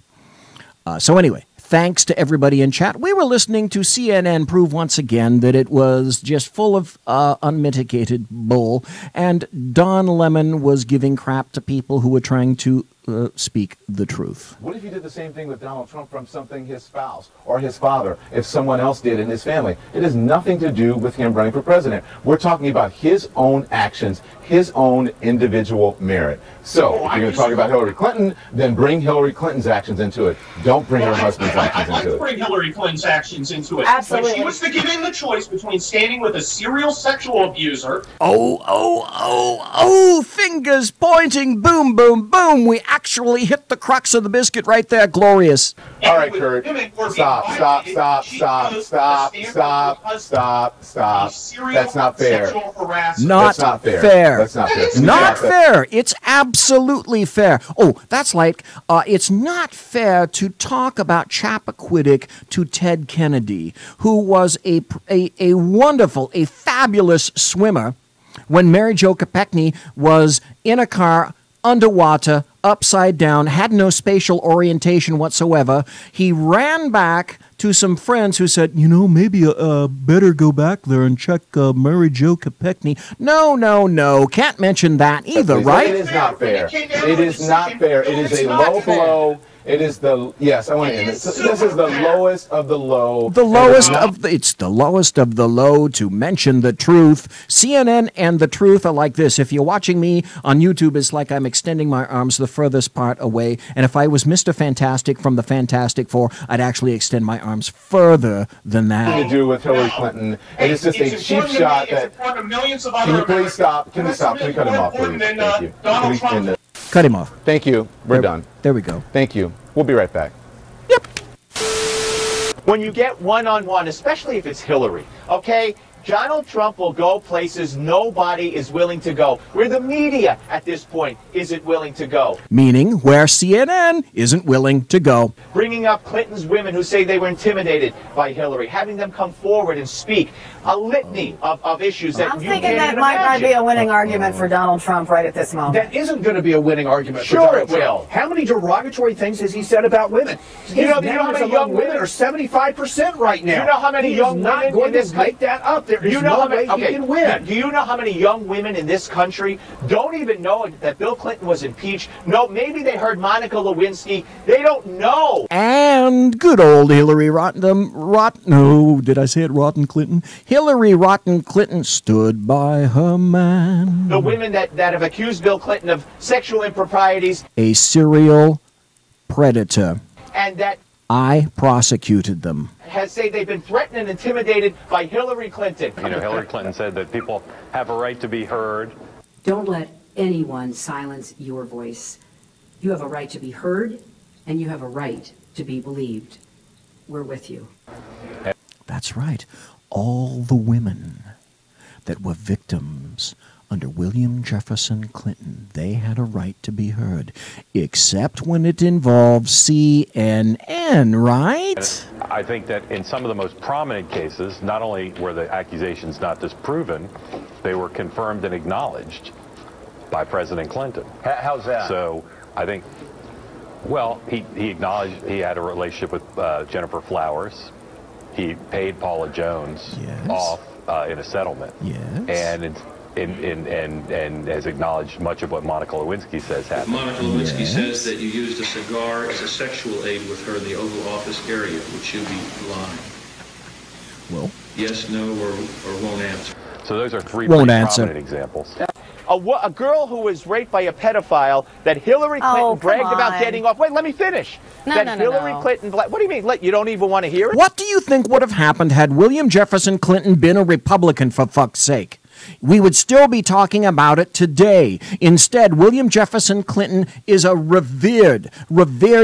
So anyway, thanks to everybody in chat. We were listening to CNN prove once again that it was just full of unmitigated bull, and Don Lemon was giving crap to people who were trying to speak the truth. What if you did the same thing with Donald Trump from something his spouse or his father, if someone else did in his family? It has nothing to do with him running for president. We're talking about his own actions, his own individual merit. So, if you're going to talk about Hillary Clinton, then bring Hillary Clinton's actions into it. Don't bring her husband's actions into it. I'd like to bring Hillary Clinton's actions into it. Absolutely. When she was given the choice between standing with a serial sexual abuser. Oh, fingers pointing, boom, boom, boom. We actually hit the crux of the biscuit right there. Glorious. All right, Kurt. Stop. That's not fair. Not fair. That's not fair. Not fair. It's absolutely fair. Oh, that's like, it's not fair to talk about Chappaquiddick to Ted Kennedy, who was a wonderful, a fabulous swimmer when Mary Jo Kopechne was in a car underwater, upside down, had no spatial orientation whatsoever. He ran back to some friends who said, you know, maybe better go back there and check Mary Jo Kopechne. No. Can't mention that either, right? It is not fair. It is not fair. It is a low blow. It is the, yes, I want to end this. This is the lowest of the low. The lowest of the, it's the lowest of the low to mention the truth. CNN and the truth are like this. If you're watching me on YouTube, it's like I'm extending my arms the furthest part away. And if I was Mr. Fantastic from the Fantastic Four, I'd actually extend my arms further than that. To do with Hillary Clinton. And it's just a cheap shot that, can you please stop? Can we stop? Can we cut him off, please? Thank you. Can we cut him off. Thank you. We're done. There we go. Thank you. We'll be right back. When you get one-on-one, especially if it's Hillary, okay? Donald Trump will go places nobody is willing to go, where the media at this point isn't willing to go. Meaning where CNN isn't willing to go. Bringing up Clinton's women who say they were intimidated by Hillary, having them come forward and speak a litany of issues that I'm you thinking can't that even might not imagine. be a winning argument for Donald Trump right at this moment. That isn't going to be a winning argument for Sure Donald it Trump. will. How many derogatory things has he said about women? You know how numbers many among young women are 75% right now. You know how many He young is not women going in this to make that up. There is no way he can win. Do you know how many young women in this country don't even know that Bill Clinton was impeached? No, maybe they heard Monica Lewinsky. They don't know. And good old Hillary did I say it Rotten Clinton? Hillary Rotten Clinton stood by her man. The women that have accused Bill Clinton of sexual improprieties. A serial predator. And that I prosecuted them. has said they've been threatened and intimidated by Hillary Clinton. You know, Hillary Clinton said that people have a right to be heard. Don't let anyone silence your voice. You have a right to be heard, and you have a right to be believed. We're with you. That's right. All the women that were victims under William Jefferson Clinton, they had a right to be heard, except when it involves CNN, right? I think that in some of the most prominent cases, not only were the accusations not disproven, they were confirmed and acknowledged by President Clinton. How's that? So I think, well, he acknowledged he had a relationship with Jennifer Flowers. He paid Paula Jones off in a settlement. Yes. And has acknowledged much of what Monica Lewinsky says happened. Monica Lewinsky says that you used a cigar as a sexual aid with her in the Oval Office area. Would she be lying? Well, yes, no, or won't answer. So those are three Won't pretty answer. prominent examples. A girl who was raped by a pedophile that Hillary Clinton bragged about getting off. Wait, let me finish. Hillary Clinton. What do you mean? You don't even want to hear it? What do you think would have happened had William Jefferson Clinton been a Republican, for fuck's sake? We would still be talking about it today. Instead, William Jefferson Clinton is a revered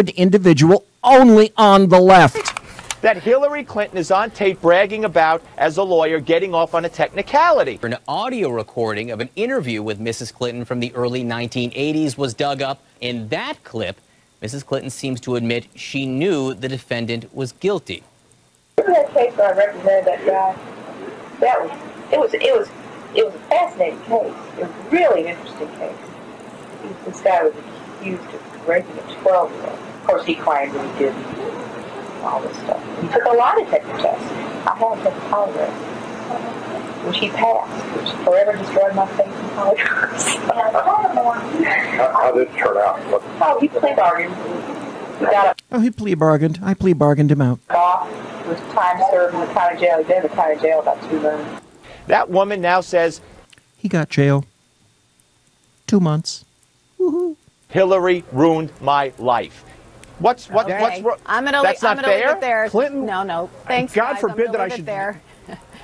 individual only on the left. That Hillary Clinton is on tape bragging about, as a lawyer, getting off on a technicality. An audio recording of an interview with Mrs. Clinton from the early 1980s was dug up. In that clip, Mrs. Clinton seems to admit she knew the defendant was guilty. Remember that case where I represented that guy? It was a fascinating case. It was really an interesting case. This guy was accused of raping a 12-year-old. Of course, he claimed that he didn't. all this stuff. He took a lie detector test. I had to take a polygraph, which he passed, which forever destroyed my faith in polygraphs. How did it turn out? Oh, he plea bargained. He got He plea bargained. I plea bargained him out. off with time served in the county jail. He's been in the county jail about 2 months. That woman now says he got jail. 2 months. Woohoo. Hillary ruined my life. What's wrong? I'm gonna That's I'm not gonna fair. leave it there. Clinton. No. Thanks. God guys. forbid I'm that I leave it should. there.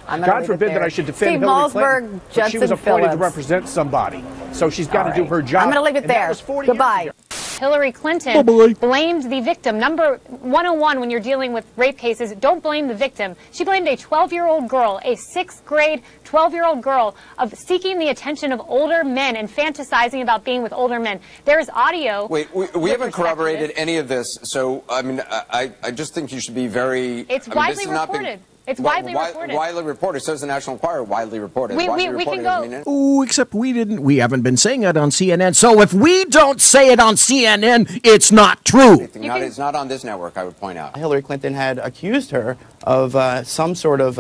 God forbid that I should defend Steve Hillary Malzberg, Clinton. But Justin she was appointed to Phillips. represent somebody, so she's got to do her job. I'm going to leave it and that there. was 40 Goodbye. years ago. Hillary Clinton blamed the victim. Number 101 when you're dealing with rape cases, don't blame the victim. She blamed a 12-year-old girl, a 6th grade 12-year-old girl, of seeking the attention of older men and fantasizing about being with older men. There's audio. Wait, we haven't corroborated any of this, so, I mean, I just think you should be very... It's widely reported. It's widely reported. Widely reported. So is the National Enquirer. Widely reported. We Widely can reported go. Ooh, except we haven't been saying it on CNN. So if we don't say it on CNN, it's not true. It's not on this network, I would point out. Hillary Clinton had accused her of some sort of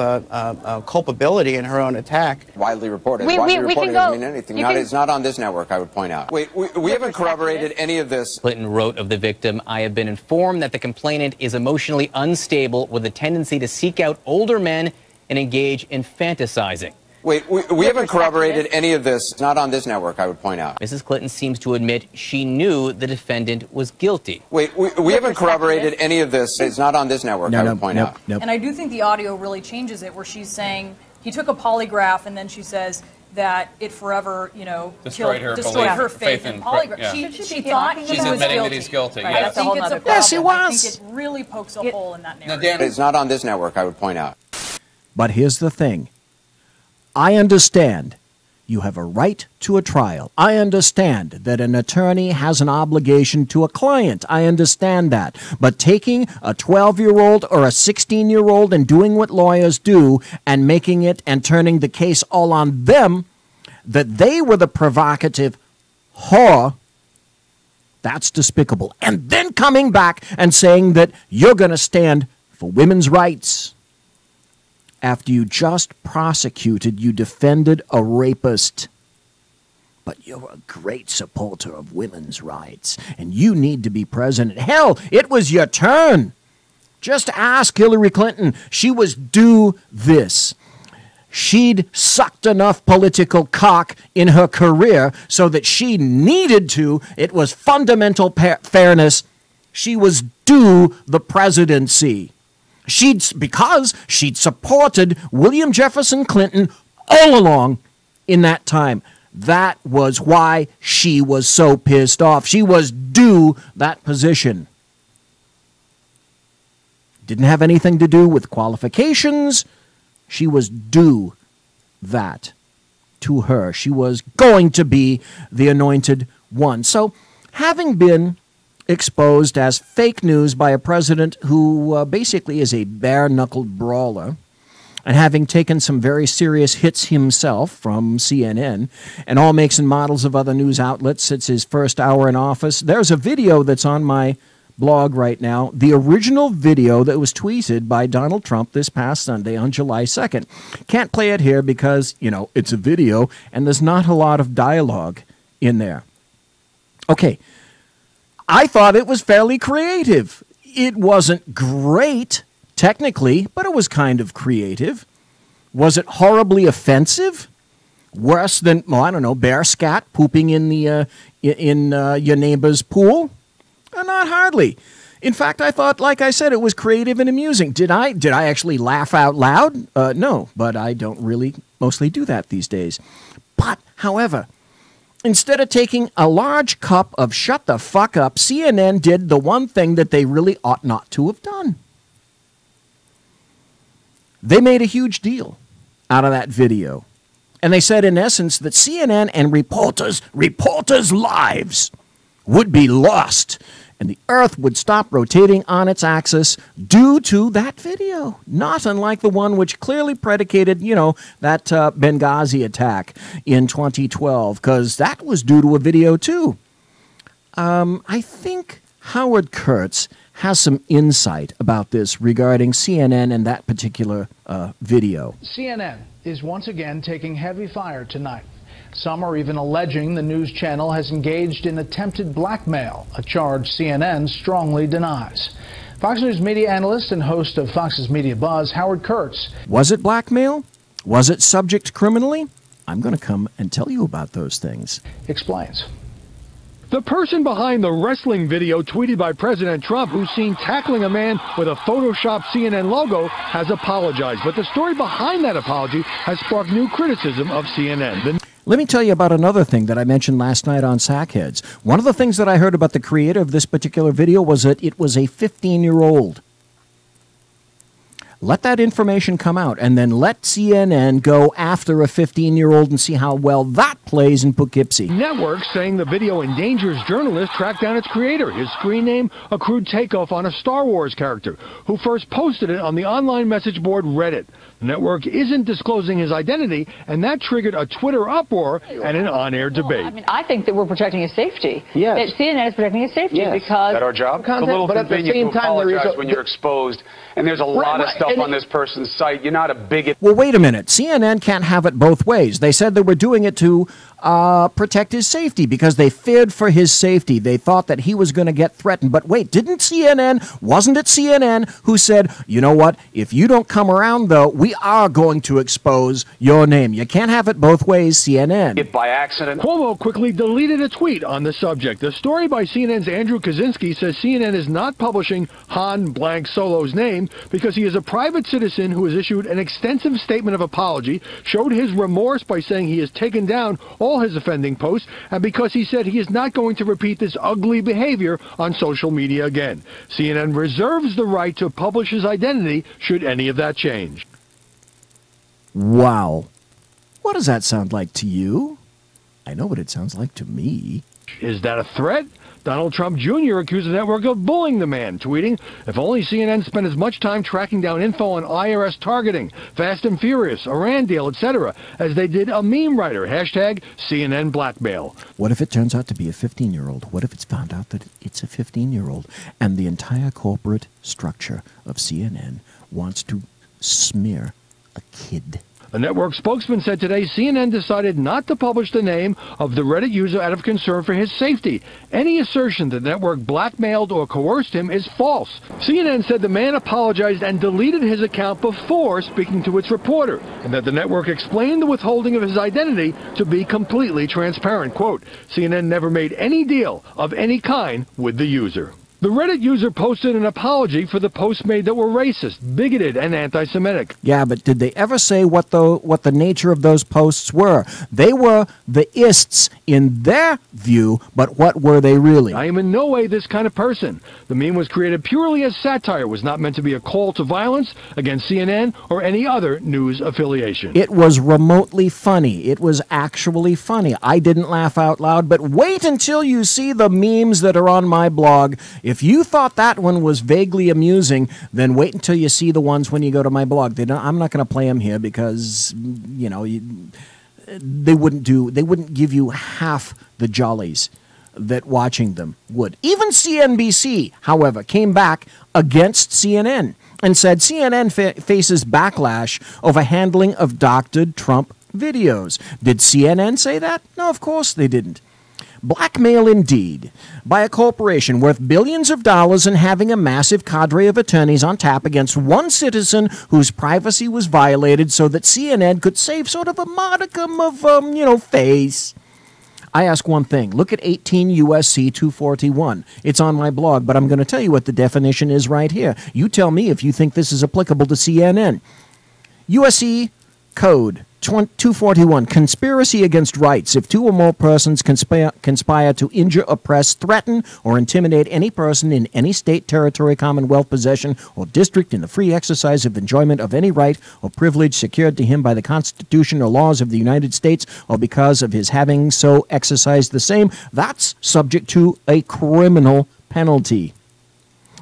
culpability in her own attack. Widely reported. We Widely can reported go. doesn't mean anything. It's not on this network, I would point out. Wait, we haven't corroborated any of this. Clinton wrote of the victim, "I have been informed that the complainant is emotionally unstable with a tendency to seek out older men and engage in fantasizing." Wait, we haven't corroborated any of this. It's not on this network, I would point out. Mrs. Clinton seems to admit she knew the defendant was guilty. Wait, we haven't corroborated any of this. It's not on this network, I would point out. And I do think the audio really changes it, where she's saying he took a polygraph, and then she says that it forever, destroyed her faith in polygraph. Yeah. She thought he was She's admitting guilty. that he's guilty. Right. Yes. I think it's a problem. Yes, he I was. think it really pokes a hole in that narrative. It's not on this network, I would point out. But here's the thing. I understand you have a right to a trial. I understand that an attorney has an obligation to a client. I understand that. But taking a 12-year-old or a 16-year-old and doing what lawyers do and making it and turning the case all on them, that they were the provocative whore, that's despicable. And then coming back and saying that you're going to stand for women's rights. After you just prosecuted, you defended a rapist. But you're a great supporter of women's rights, and you need to be president. Hell, it was your turn. Just ask Hillary Clinton. She was due this. She'd sucked enough political cock in her career so that she needed to. It was fundamental fairness. She was due the presidency. Because she'd supported William Jefferson Clinton all along in that time. That was why she was so pissed off. She was due that position. Didn't have anything to do with qualifications. She was due that to her. She was going to be the anointed one. So, having been exposed as fake news by a president who basically is a bare-knuckled brawler, and having taken some very serious hits himself from CNN and all makes and models of other news outlets since his first hour in office, there's a video that's on my blog right now, the original video that was tweeted by Donald Trump this past Sunday on July 2nd. Can't play it here because, it's a video and there's not a lot of dialogue in there. Okay. I thought it was fairly creative. It wasn't great, technically, but it was kind of creative. Was it horribly offensive? Worse than, bear scat pooping in the your neighbor's pool? Not hardly. In fact, I thought, like I said, it was creative and amusing. Did I actually laugh out loud? No, but I don't really mostly do that these days. But, however, instead of taking a large cup of shut the fuck up, CNN did the one thing that they really ought not to have done. They made a huge deal out of that video. And they said, in essence, that CNN and reporters' lives would be lost. And the earth would stop rotating on its axis due to that video. Not unlike the one which clearly predicated, that Benghazi attack in 2012, because that was due to a video too. I think Howard Kurtz has some insight about this regarding CNN and that particular video. CNN is once again taking heavy fire tonight. Some are even alleging the news channel has engaged in attempted blackmail, a charge CNN strongly denies. Fox News media analyst and host of Fox's Media Buzz, Howard Kurtz. Was it blackmail? Was it subject criminally? I'm going to come and tell you about those things. Explains. The person behind the wrestling video tweeted by President Trump, who's seen tackling a man with a Photoshopped CNN logo, has apologized. But the story behind that apology has sparked new criticism of CNN. Let me tell you about another thing that I mentioned last night on Sackheads. One of the things that I heard about the creator of this particular video was that it was a 15-year-old. Let that information come out, and then let CNN go after a 15-year-old and see how well that plays in Poughkeepsie. Network saying the video endangers journalists track down its creator. His screen name, a crude takeoff on a Star Wars character, who first posted it on the online message board Reddit. The network isn't disclosing his identity, and that triggered a Twitter uproar and an on-air debate. I mean, I think that we're protecting his safety. Yes. That CNN is protecting his safety because... Is that our job? It's a little convenient to apologize when you're exposed, and there's a lot of stuff on this person's site. You're not a bigot. Well, wait a minute. CNN can't have it both ways. They said they were doing it to protect his safety because they feared for his safety. They thought that he was going to get threatened. But wait, wasn't it CNN who said, you know what, if you don't come around, though, we are going to expose your name. You can't have it both ways, CNN. It by accident. Cuomo quickly deleted a tweet on the subject. The story by CNN's Andrew Kaczynski says CNN is not publishing Han Blank Solo's name because he is a private citizen who has issued an extensive statement of apology, showed his remorse by saying he has taken down all his offending posts, and because he said he is not going to repeat this ugly behavior on social media again. CNN reserves the right to publish his identity should any of that change. Wow. What does that sound like to you? I know what it sounds like to me. Is that a threat? Donald Trump Jr. accused the network of bullying the man, tweeting, if only CNN spent as much time tracking down info on IRS targeting, Fast and Furious, Iran deal, etc., as they did a meme writer, hashtag CNN blackmail. What if it turns out to be a 15-year-old? What if it's found out that it's a 15-year-old and the entire corporate structure of CNN wants to smear a kid? A network spokesman said today CNN decided not to publish the name of the Reddit user out of concern for his safety. Any assertion that the network blackmailed or coerced him is false. CNN said the man apologized and deleted his account before speaking to its reporter, and that the network explained the withholding of his identity to be completely transparent. Quote, CNN never made any deal of any kind with the user. The Reddit user posted an apology for the posts made that were racist, bigoted, and anti-Semitic. Yeah, but did they ever say what the nature of those posts were? They were the ists in their view, but what were they really? I am in no way this kind of person. The meme was created purely as satire, was not meant to be a call to violence against CNN or any other news affiliation. It was remotely funny. It was actually funny. I didn't laugh out loud, but wait until you see the memes that are on my blog. If you thought that one was vaguely amusing, then wait until you see the ones when you go to my blog. I'm not going to play them here because, you know, they wouldn't give you half the jollies that watching them would. Even CNBC, however, came back against CNN and said CNN faces backlash over handling of doctored Trump videos. Did CNN say that? No, of course they didn't. Blackmail indeed, by a corporation worth billions of dollars and having a massive cadre of attorneys on tap against one citizen whose privacy was violated so that CNN could save sort of a modicum of, face. I ask one thing. Look at 18 U.S.C. 241. It's on my blog, but I'm going to tell you what the definition is right here. You tell me if you think this is applicable to CNN. U.S.C. Code 241, conspiracy against rights. If two or more persons conspire to injure, oppress, threaten, or intimidate any person in any state, territory, commonwealth, possession, or district in the free exercise of enjoyment of any right or privilege secured to him by the Constitution or laws of the United States, or because of his having so exercised the same, that's subject to a criminal penalty.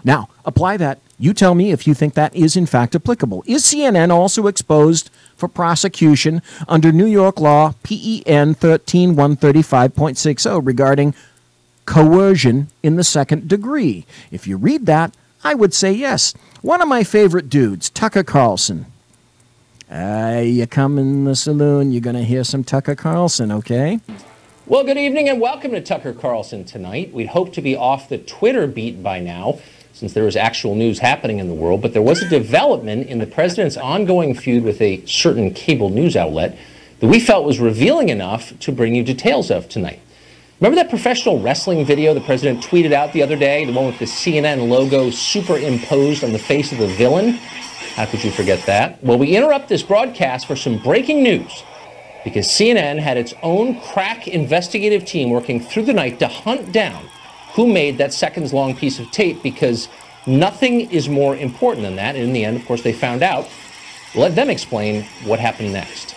Now, apply that. You tell me if you think that is in fact applicable. Is CNN also exposed for prosecution under New York law PEN 13135.60 regarding coercion in the second degree? If you read that, I would say yes. One of my favorite dudes, Tucker Carlson. You come in the saloon, you're going to hear some Tucker Carlson, okay? Well, good evening and welcome to Tucker Carlson tonight. We'd hoped to be off the Twitter beat by now, since there was actual news happening in the world, but there was a development in the president's ongoing feud with a certain cable news outlet that we felt was revealing enough to bring you details of tonight. Remember that professional wrestling video the president tweeted out the other day, the one with the CNN logo superimposed on the face of the villain? How could you forget that? Well, we interrupt this broadcast for some breaking news, because CNN had its own crack investigative team working through the night to hunt down who made that seconds-long piece of tape, because nothing is more important than that. And in the end, of course, they found out. We'll let them explain what happened next.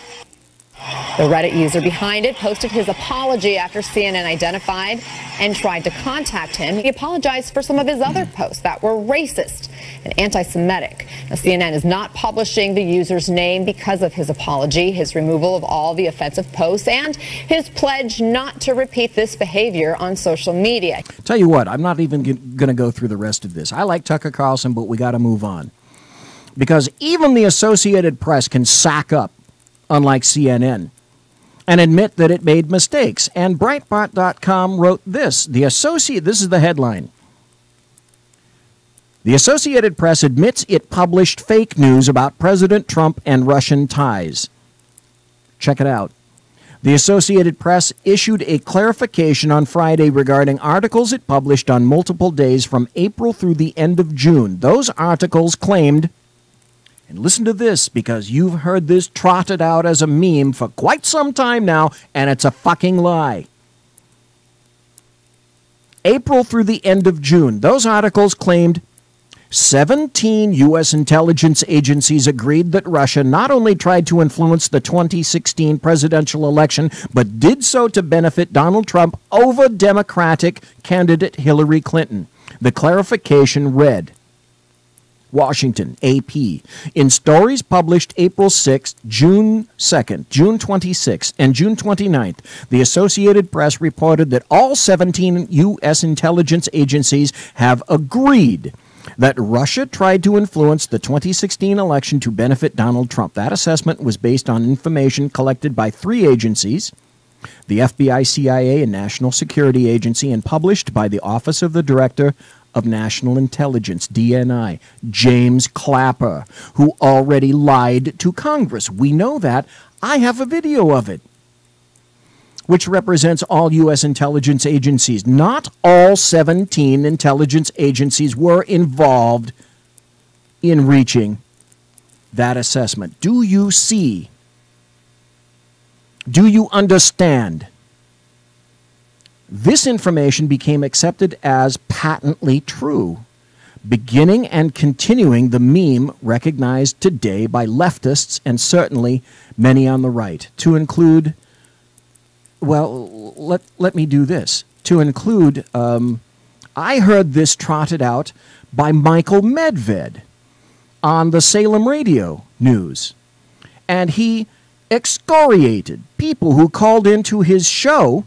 The Reddit user behind it posted his apology after CNN identified and tried to contact him. He apologized for some of his other posts that were racist and anti-Semitic. Now, CNN is not publishing the user's name because of his apology, his removal of all the offensive posts, and his pledge not to repeat this behavior on social media. Tell you what, I'm not even going to go through the rest of this. I like Tucker Carlson, but we got to move on. Because even the Associated Press can sack up, unlike CNN, and admit that it made mistakes. And Breitbart.com wrote this. This is the headline. The Associated Press admits it published fake news about President Trump and Russian ties. Check it out. The Associated Press issued a clarification on Friday regarding articles it published on multiple days from April through the end of June. Those articles claimed, and listen to this, because you've heard this trotted out as a meme for quite some time now, and it's a fucking lie. April through the end of June, those articles claimed 17 U.S. intelligence agencies agreed that Russia not only tried to influence the 2016 presidential election, but did so to benefit Donald Trump over Democratic candidate Hillary Clinton. The clarification read, Washington, AP. In stories published April 6th, June 2nd, June 26th, and June 29th, the Associated Press reported that all 17 U.S. intelligence agencies have agreed that Russia tried to influence the 2016 election to benefit Donald Trump. That assessment was based on information collected by 3 agencies, the FBI, CIA, and National Security Agency, and published by the Office of the Director of National Intelligence, DNI, James Clapper, who already lied to Congress. We know that. I have a video of it, which represents all U.S. intelligence agencies. Not all 17 intelligence agencies were involved in reaching that assessment. Do you see? Do you understand? This information became accepted as patently true, beginning and continuing the meme recognized today by leftists and certainly many on the right, to include, well, let me do this, to include, I heard this trotted out by Michael Medved on the Salem radio news, and he excoriated people who called into his show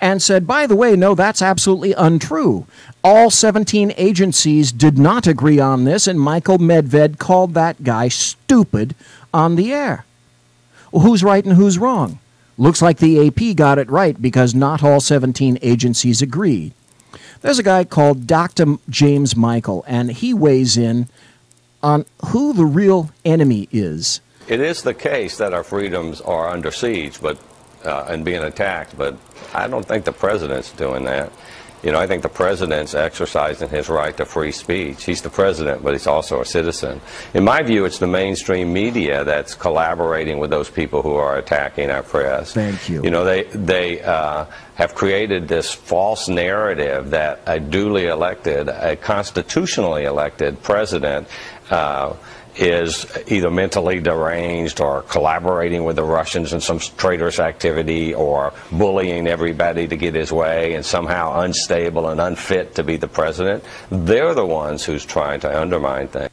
and said, by the way, no, that's absolutely untrue. All 17 agencies did not agree on this, and Michael Medved called that guy stupid on the air. Well, who's right and who's wrong? Looks like the AP got it right, because not all 17 agencies agreed. There's a guy called Dr. James Michael, and he weighs in on who the real enemy is. It is the case that our freedoms are under siege, and being attacked, but I don't think the president's doing that. You know, I think the president's exercising his right to free speech. He's the president, but he's also a citizen. In my view, it's the mainstream media that's collaborating with those people who are attacking our press. Thank you. You know, they have created this false narrative that a duly elected, a constitutionally elected president is either mentally deranged or collaborating with the Russians in some traitorous activity or bullying everybody to get his way and somehow unstable and unfit to be the president. They're the ones who's trying to undermine things.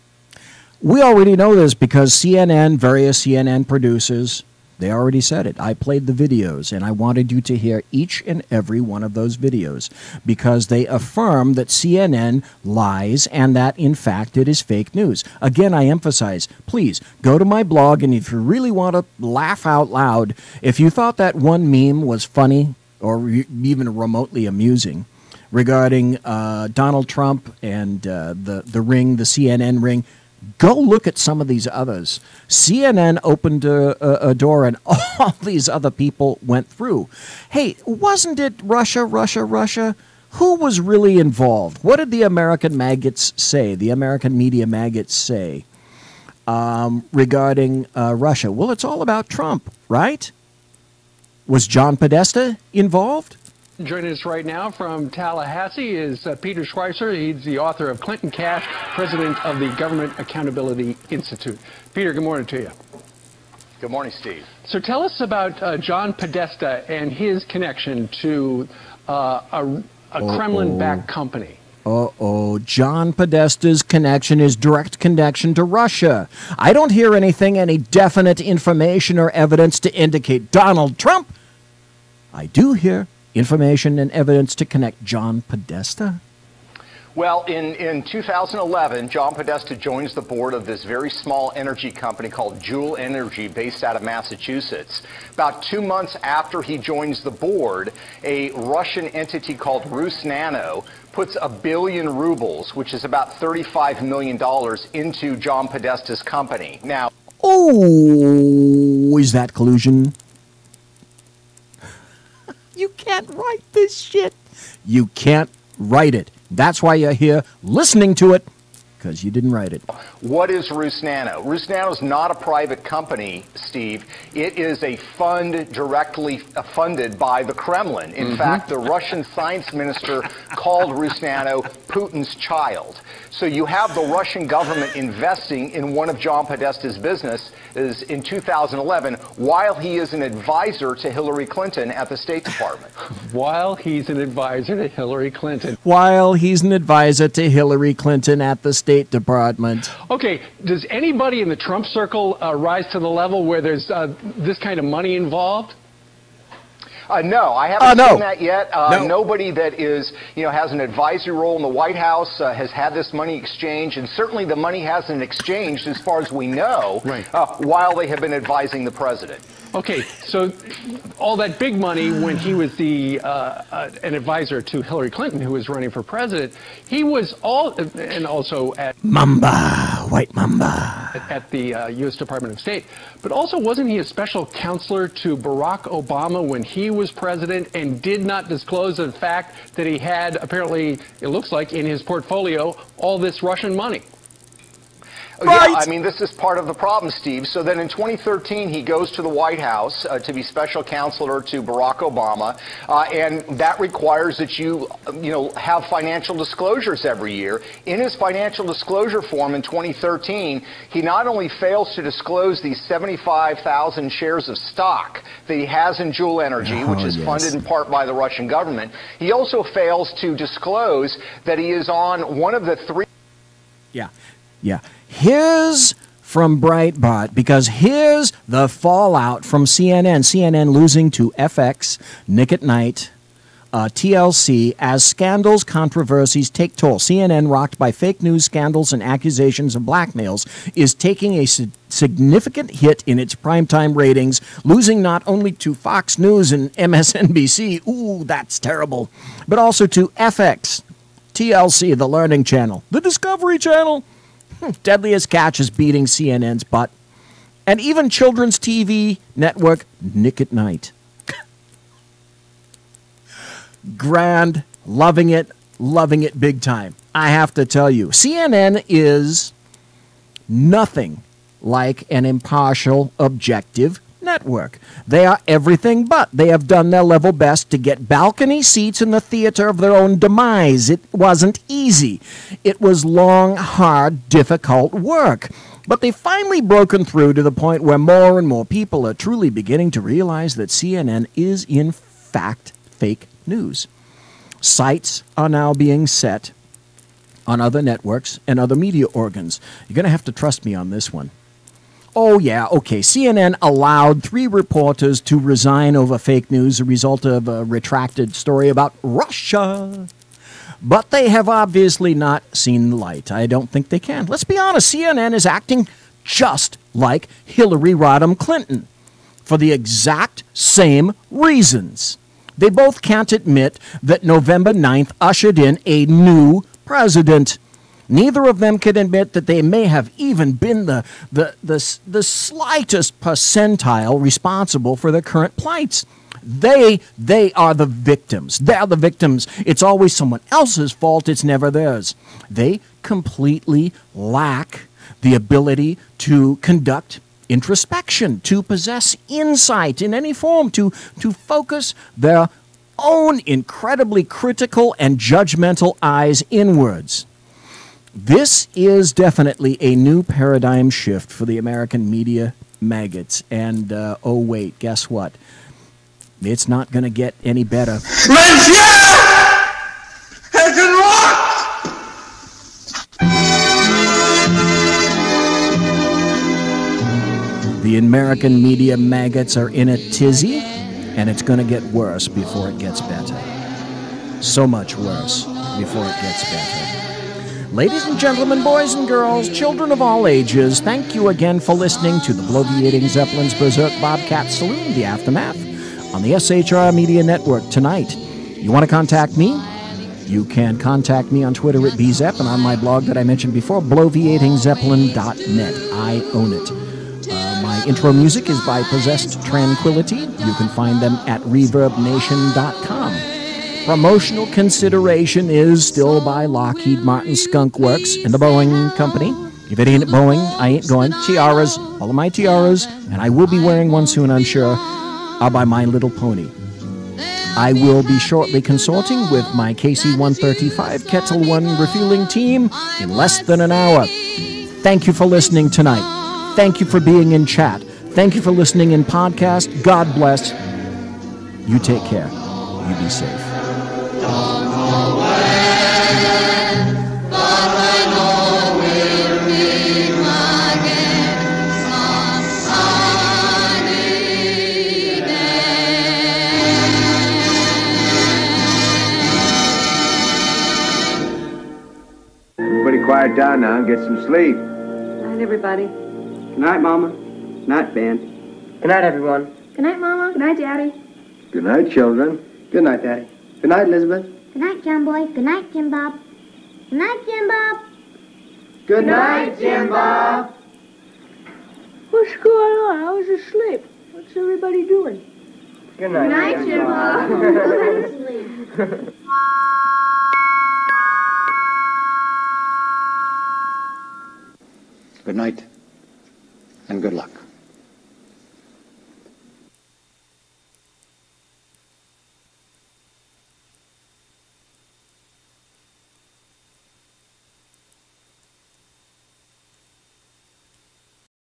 We already know this because CNN, various CNN producers, They already said it. I played the videos, and I wanted you to hear each and every one of those videos because they affirm that CNN lies and that, in fact, it is fake news. Again, I emphasize, please go to my blog, and if you really want to laugh out loud, if you thought that one meme was funny or even remotely amusing regarding Donald Trump and the ring, the CNN ring, go look at some of these others. CNN opened a door and all these other people went through. Hey, wasn't it Russia? Who was really involved? What did the American maggots say, the American media maggots say regarding Russia? Well, it's all about Trump, right? Was John Podesta involved? Joining us right now from Tallahassee is Peter Schweitzer. He's the author of Clinton Cash, president of the Government Accountability Institute. Peter, good morning to you. Good morning, Steve. So tell us about John Podesta and his connection to a Kremlin-backed company. John Podesta's connection is direct connection to Russia. I don't hear any definite information or evidence to indicate Donald Trump. I do hear information and evidence to connect John Podesta. Well, in 2011, John Podesta joins the board of this very small energy company called Juul Energy, based out of Massachusetts. About 2 months after he joins the board, a Russian entity called Rusnano puts 1 billion rubles, which is about $35 million, into John Podesta's company. Now, is that collusion? You can't write this shit. You can't write it. That's why you're here listening to it, because you didn't write it. What is Rusnano? Rusnano is not a private company, Steve. It is a fund directly funded by the Kremlin. In fact, the Russian science minister called Rusnano Putin's child. So you have the Russian government investing in one of John Podesta's businesses in 2011 while he is an advisor to Hillary Clinton at the State Department. While he's an advisor to Hillary Clinton. While he's an advisor to Hillary Clinton at the State Department. Okay, does anybody in the Trump circle rise to the level where there's this kind of money involved? No, I haven't seen that yet. Nobody that is, has an advisory role in the White House has had this money exchanged, and certainly the money hasn't exchanged, as far as we know, while they have been advising the president. Okay, so all that big money when he was an advisor to Hillary Clinton, who was running for president, he was and also at White Mamba, at the U.S. Department of State. But also, wasn't he a special counselor to Barack Obama when he was president and did not disclose the fact that he had, apparently, it looks like, in his portfolio, all this Russian money? Right. Yeah, I mean, this is part of the problem, Steve. So then in 2013, he goes to the White House to be special counselor to Barack Obama, and that requires that you have financial disclosures every year. In his financial disclosure form in 2013, he not only fails to disclose these 75,000 shares of stock that he has in Juul Energy, which is funded in part by the Russian government, he also fails to disclose that he is on one of the 3... Yeah. Here's from Breitbart, because here's the fallout from CNN. CNN losing to FX, Nick at Night, TLC, as scandals, controversies take toll. CNN, rocked by fake news scandals and accusations of blackmails, is taking a significant hit in its primetime ratings, losing not only to Fox News and MSNBC, ooh, that's terrible, but also to FX, TLC, the Learning Channel, the Discovery Channel, Deadliest Catch is beating CNN's butt, and even children's TV network Nick at Night. Grand, loving it big time. I have to tell you, CNN is nothing like an impartial, objective network. They are everything but. They have done their level best to get balcony seats in the theater of their own demise. It wasn't easy. It was long, hard, difficult work. But they've finally broken through to the point where more and more people are truly beginning to realize that CNN is, in fact, fake news. Sites are now being set on other networks and other media organs. You're going to have to trust me on this one. Oh, yeah, okay. CNN allowed 3 reporters to resign over fake news, a result of a retracted story about Russia. But they have obviously not seen the light. I don't think they can. Let's be honest, CNN is acting just like Hillary Rodham Clinton for the exact same reasons. They both can't admit that November 9th ushered in a new president. Neither of them can admit that they may have even been the slightest percentile responsible for their current plights. They are the victims. They're the victims. It's always someone else's fault. It's never theirs. They completely lack the ability to conduct introspection, to possess insight in any form, to focus their own incredibly critical and judgmental eyes inwards. This is definitely a new paradigm shift for the American media maggots. And, oh wait, guess what? It's not going to get any better. The American media maggots are in a tizzy, and it's going to get worse before it gets better. So much worse before it gets better. Ladies and gentlemen, boys and girls, children of all ages, thank you again for listening to the Bloviating Zeppelin's Berserk Bobcat Saloon, The Aftermath, on the SHR Media Network tonight. You want to contact me? You can contact me on Twitter at bzepp and on my blog that I mentioned before, bloviatingzeppelin.net. I own it. My intro music is by Possessed Tranquility. You can find them at reverbnation.com. Promotional consideration is still by Lockheed Martin Skunk Works and the Boeing Company. If it ain't Boeing, I ain't going. Tiaras, all of my tiaras, and I will be wearing one soon, I'm sure, are by My Little Pony. I will be shortly consorting with my KC-135 Kettle One refueling team in less than an hour. Thank you for listening tonight. Thank you for being in chat. Thank you for listening in podcast. God bless. You take care. You be safe. Everybody quiet down now and get some sleep. Good night, everybody. Good night, Mama. Good night, Ben. Good night, everyone. Good night, Mama. Good night, Daddy. Good night, children. Good night, Daddy. Good night, Elizabeth. Good night, John Boy. Good night, Jim Bob. Good night, Jim Bob. Good night, Jim Bob. What's going on? I was asleep. What's everybody doing? Good night, Jim Bob. Good night, and good luck.